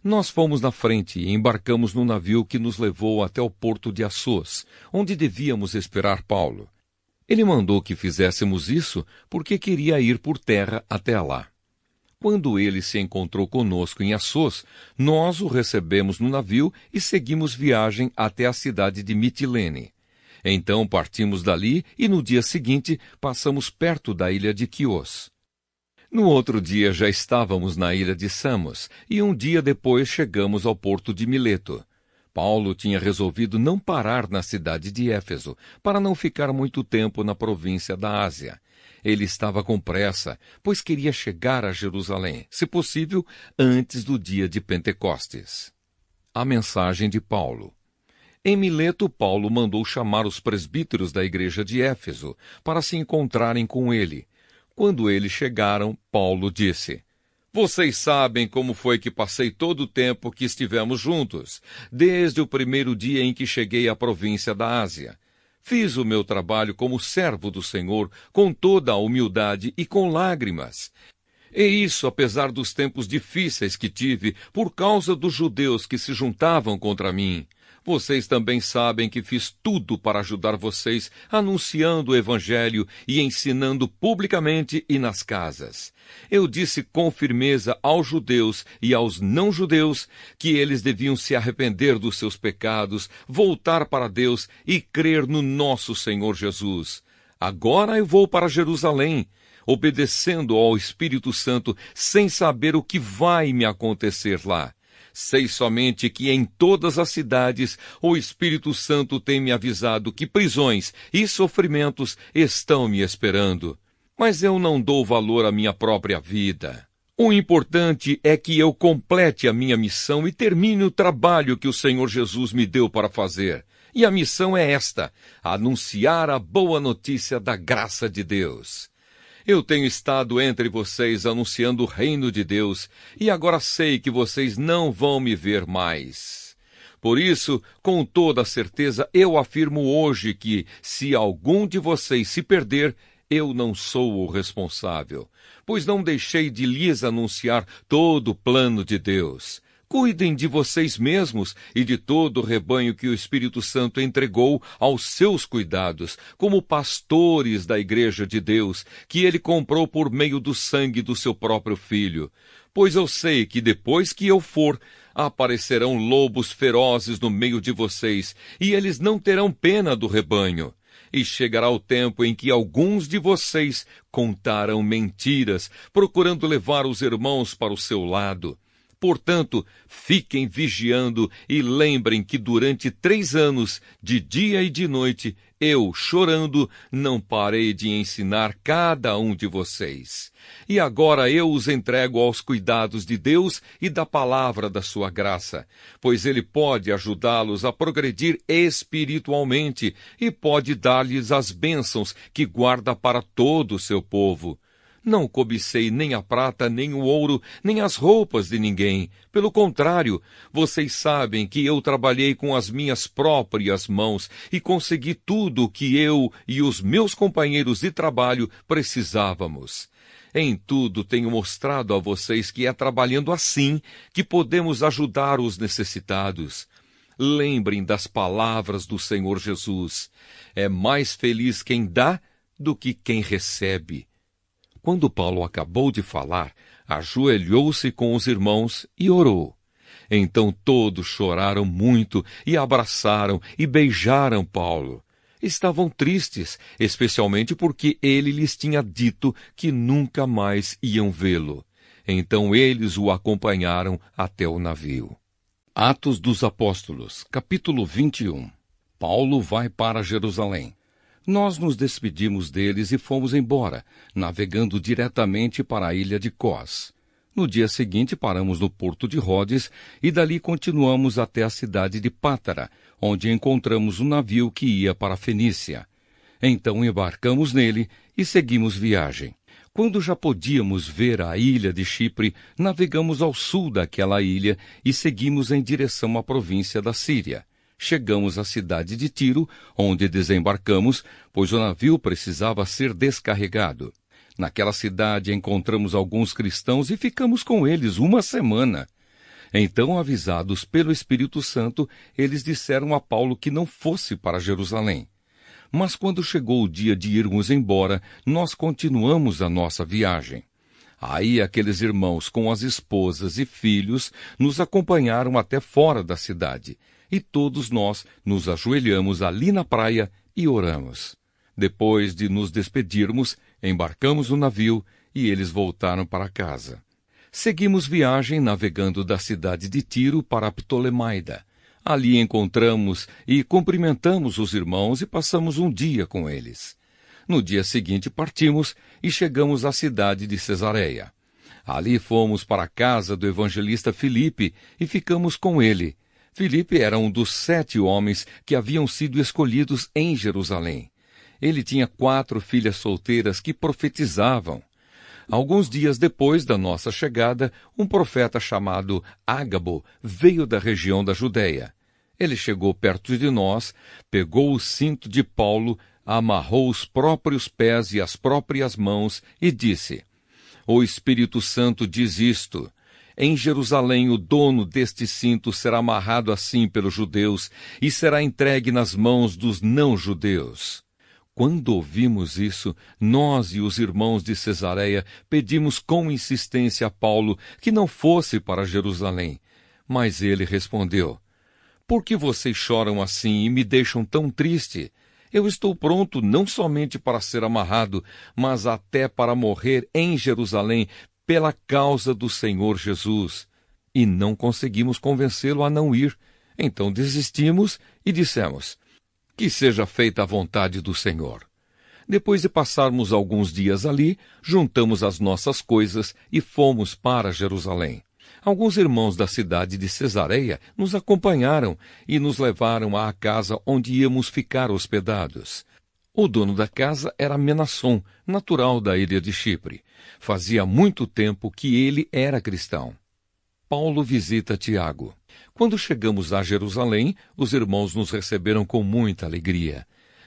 Nós fomos na frente e embarcamos no navio que nos levou até o porto de Assos, onde devíamos esperar Paulo. Ele mandou que fizéssemos isso porque queria ir por terra até lá. Quando ele se encontrou conosco em Assos, nós o recebemos no navio e seguimos viagem até a cidade de Mitilene. Então partimos dali e no dia seguinte passamos perto da ilha de Quios. No outro dia já estávamos na ilha de Samos e um dia depois chegamos ao porto de Mileto. Paulo tinha resolvido não parar na cidade de Éfeso, para não ficar muito tempo na província da Ásia. Ele estava com pressa, pois queria chegar a Jerusalém, se possível, antes do dia de Pentecostes. A mensagem de Paulo. Em Mileto, Paulo mandou chamar os presbíteros da igreja de Éfeso, para se encontrarem com ele. Quando eles chegaram, Paulo disse: "Vocês sabem como foi que passei todo o tempo que estivemos juntos, desde o primeiro dia em que cheguei à província da Ásia. Fiz o meu trabalho como servo do Senhor, com toda a humildade e com lágrimas. E isso apesar dos tempos difíceis que tive por causa dos judeus que se juntavam contra mim. Vocês também sabem que fiz tudo para ajudar vocês, anunciando o Evangelho e ensinando publicamente e nas casas. Eu disse com firmeza aos judeus e aos não-judeus que eles deviam se arrepender dos seus pecados, voltar para Deus e crer no nosso Senhor Jesus. Agora eu vou para Jerusalém, obedecendo ao Espírito Santo, sem saber o que vai me acontecer lá. Sei somente que em todas as cidades o Espírito Santo tem me avisado que prisões e sofrimentos estão me esperando. Mas eu não dou valor à minha própria vida. O importante é que eu complete a minha missão e termine o trabalho que o Senhor Jesus me deu para fazer. E a missão é esta: anunciar a boa notícia da graça de Deus. Eu tenho estado entre vocês anunciando o reino de Deus, e agora sei que vocês não vão me ver mais. Por isso, com toda certeza, eu afirmo hoje que, se algum de vocês se perder, eu não sou o responsável, pois não deixei de lhes anunciar todo o plano de Deus. Cuidem de vocês mesmos e de todo o rebanho que o Espírito Santo entregou aos seus cuidados, como pastores da Igreja de Deus, que ele comprou por meio do sangue do seu próprio Filho. Pois eu sei que depois que eu for, aparecerão lobos ferozes no meio de vocês, e eles não terão pena do rebanho. E chegará o tempo em que alguns de vocês contarão mentiras, procurando levar os irmãos para o seu lado. Portanto, fiquem vigiando e lembrem que durante 3 anos, de dia e de noite, eu, chorando, não parei de ensinar cada um de vocês. E agora eu os entrego aos cuidados de Deus e da palavra da sua graça, pois Ele pode ajudá-los a progredir espiritualmente e pode dar-lhes as bênçãos que guarda para todo o seu povo. Não cobicei nem a prata, nem o ouro, nem as roupas de ninguém. Pelo contrário, vocês sabem que eu trabalhei com as minhas próprias mãos e consegui tudo o que eu e os meus companheiros de trabalho precisávamos. Em tudo tenho mostrado a vocês que é trabalhando assim que podemos ajudar os necessitados. Lembrem das palavras do Senhor Jesus. É mais feliz quem dá do que quem recebe. Quando Paulo acabou de falar, ajoelhou-se com os irmãos e orou. Então todos choraram muito e abraçaram e beijaram Paulo. Estavam tristes, especialmente porque ele lhes tinha dito que nunca mais iam vê-lo. Então eles o acompanharam até o navio. Atos dos Apóstolos, capítulo 21. Paulo vai para Jerusalém. Nós nos despedimos deles e fomos embora, navegando diretamente para a ilha de Cós. No dia seguinte paramos no porto de Rhodes e dali continuamos até a cidade de Pátara, onde encontramos um navio que ia para a Fenícia. Então embarcamos nele e seguimos viagem. Quando já podíamos ver a ilha de Chipre, navegamos ao sul daquela ilha e seguimos em direção à província da Síria. Chegamos à cidade de Tiro, onde desembarcamos, pois o navio precisava ser descarregado. Naquela cidade encontramos alguns cristãos e ficamos com eles 1 semana. Então, avisados pelo Espírito Santo, eles disseram a Paulo que não fosse para Jerusalém. Mas quando chegou o dia de irmos embora, nós continuamos a nossa viagem. Aí aqueles irmãos com as esposas e filhos nos acompanharam até fora da cidade. E todos nós nos ajoelhamos ali na praia e oramos. Depois de nos despedirmos, embarcamos no navio e eles voltaram para casa. Seguimos viagem navegando da cidade de Tiro para Ptolemaida. Ali encontramos e cumprimentamos os irmãos e passamos um dia com eles. No dia seguinte partimos e chegamos à cidade de Cesareia. Ali fomos para a casa do evangelista Filipe e ficamos com ele. Filipe era um dos 7 homens que haviam sido escolhidos em Jerusalém. Ele tinha 4 filhas solteiras que profetizavam. Alguns dias depois da nossa chegada, um profeta chamado Ágabo veio da região da Judéia. Ele chegou perto de nós, pegou o cinto de Paulo, amarrou os próprios pés e as próprias mãos e disse: "O Espírito Santo diz isto: em Jerusalém o dono deste cinto será amarrado assim pelos judeus e será entregue nas mãos dos não-judeus." Quando ouvimos isso, nós e os irmãos de Cesareia pedimos com insistência a Paulo que não fosse para Jerusalém. Mas ele respondeu: "Por que vocês choram assim e me deixam tão triste? Eu estou pronto não somente para ser amarrado, mas até para morrer em Jerusalém pela causa do Senhor Jesus." E não conseguimos convencê-lo a não ir. Então desistimos e dissemos: "Que seja feita a vontade do Senhor." Depois de passarmos alguns dias ali, juntamos as nossas coisas e fomos para Jerusalém. Alguns irmãos da cidade de Cesareia nos acompanharam e nos levaram à casa onde íamos ficar hospedados. O dono da casa era Menasson, natural da ilha de Chipre. Fazia muito tempo que ele era cristão. Paulo visita Tiago. Quando chegamos a Jerusalém, os irmãos nos receberam com muita alegria.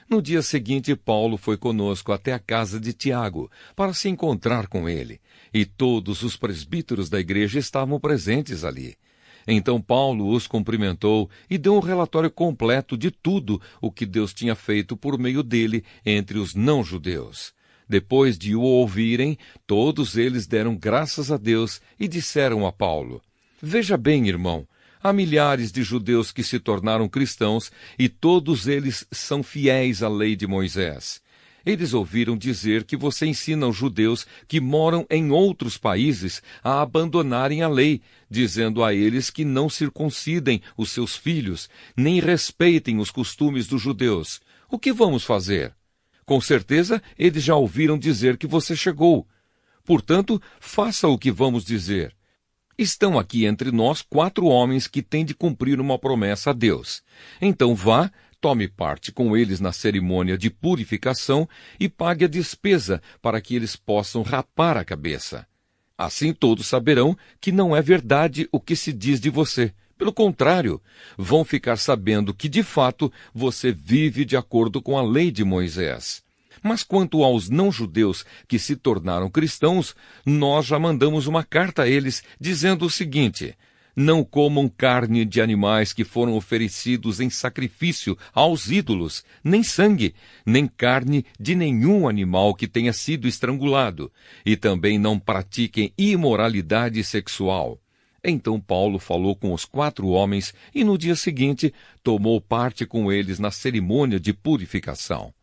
No dia seguinte, Paulo foi conosco até a casa de Tiago, para se encontrar com ele, e todos os presbíteros da igreja estavam presentes ali. Então Paulo os cumprimentou e deu um relatório completo de tudo o que Deus tinha feito por meio dele entre os não-judeus. Depois de o ouvirem, todos eles deram graças a Deus e disseram a Paulo: "Veja bem, irmão, há milhares de judeus que se tornaram cristãos e todos eles são fiéis à lei de Moisés. Eles ouviram dizer que você ensina aos judeus que moram em outros países a abandonarem a lei, dizendo a eles que não circuncidem os seus filhos, nem respeitem os costumes dos judeus. O que vamos fazer? Com certeza, eles já ouviram dizer que você chegou. Portanto, faça o que vamos dizer. Estão aqui entre nós 4 homens que têm de cumprir uma promessa a Deus. Então vá, tome parte com eles na cerimônia de purificação e pague a despesa para que eles possam rapar a cabeça. Assim todos saberão que não é verdade o que se diz de você. Pelo contrário, vão ficar sabendo que, de fato, você vive de acordo com a lei de Moisés. Mas quanto aos não-judeus que se tornaram cristãos, nós já mandamos uma carta a eles dizendo o seguinte: não comam carne de animais que foram oferecidos em sacrifício aos ídolos, nem sangue, nem carne de nenhum animal que tenha sido estrangulado, e também não pratiquem imoralidade sexual. Então Paulo falou com os 4 homens e no dia seguinte tomou parte com eles na cerimônia de purificação.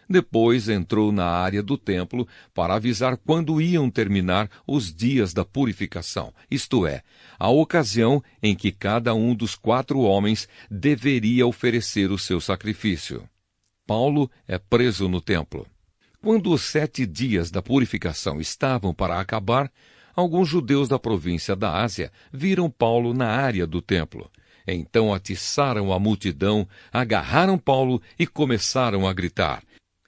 Depois entrou na área do templo para avisar quando iam terminar os dias da purificação, isto é, a ocasião em que cada um dos 4 homens deveria oferecer o seu sacrifício. Paulo é preso no templo. Quando os 7 dias da purificação estavam para acabar, alguns judeus da província da Ásia viram Paulo na área do templo. Então atiçaram a multidão, agarraram Paulo e começaram a gritar: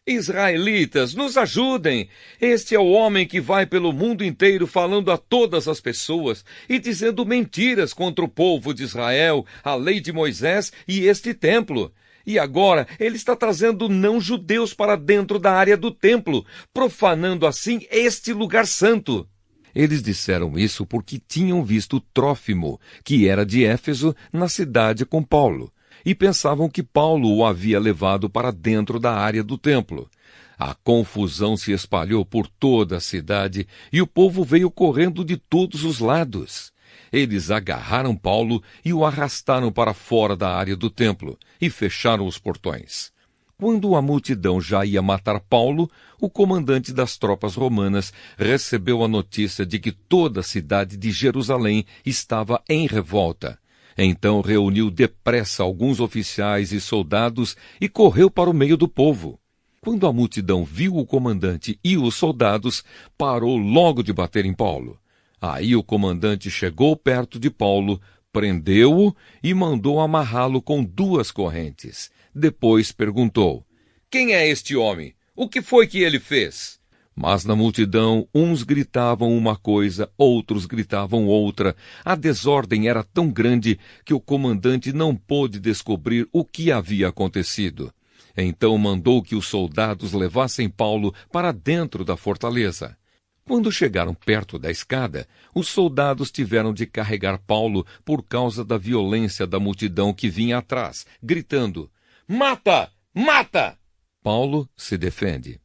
Israelitas, nos ajudem! Este é o homem que vai pelo mundo inteiro falando a todas as pessoas e dizendo mentiras contra o povo de Israel, a lei de Moisés e este templo. E agora ele está trazendo não-judeus para dentro da área do templo, profanando assim este lugar santo. Eles disseram isso porque tinham visto Trófimo, que era de Éfeso, na cidade com Paulo, e pensavam que Paulo o havia levado para dentro da área do templo. A confusão se espalhou por toda a cidade e o povo veio correndo de todos os lados. Eles agarraram Paulo e o arrastaram para fora da área do templo e fecharam os portões. Quando a multidão já ia matar Paulo, o comandante das tropas romanas recebeu a notícia de que toda a cidade de Jerusalém estava em revolta. Então reuniu depressa alguns oficiais e soldados e correu para o meio do povo. Quando a multidão viu o comandante e os soldados, parou logo de bater em Paulo. Aí o comandante chegou perto de Paulo, prendeu-o e mandou amarrá-lo com 2 correntes. Depois perguntou: Quem é este homem? O que foi que ele fez? Mas na multidão, uns gritavam uma coisa, outros gritavam outra. A desordem era tão grande que o comandante não pôde descobrir o que havia acontecido. Então mandou que os soldados levassem Paulo para dentro da fortaleza. Quando chegaram perto da escada, os soldados tiveram de carregar Paulo por causa da violência da multidão que vinha atrás, gritando: Mata! Mata! Paulo se defende.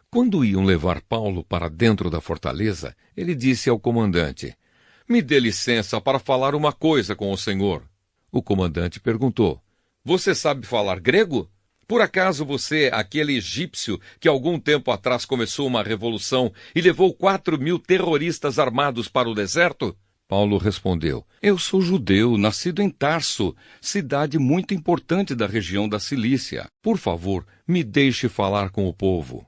Quando iam levar Paulo para dentro da fortaleza, ele disse ao comandante: Me dê licença para falar uma coisa com o senhor. O comandante perguntou: Você sabe falar grego? Por acaso você é aquele egípcio que algum tempo atrás começou uma revolução e levou 4.000 terroristas armados para o deserto? Paulo respondeu: Eu sou judeu, nascido em Tarso, cidade muito importante da região da Cilícia. Por favor, me deixe falar com o povo.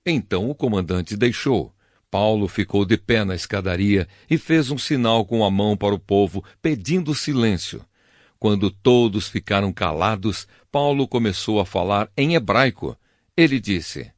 Então o comandante deixou. Paulo ficou de pé na escadaria e fez um sinal com a mão para o povo, pedindo silêncio. Quando todos ficaram calados, Paulo começou a falar em hebraico. Ele disse: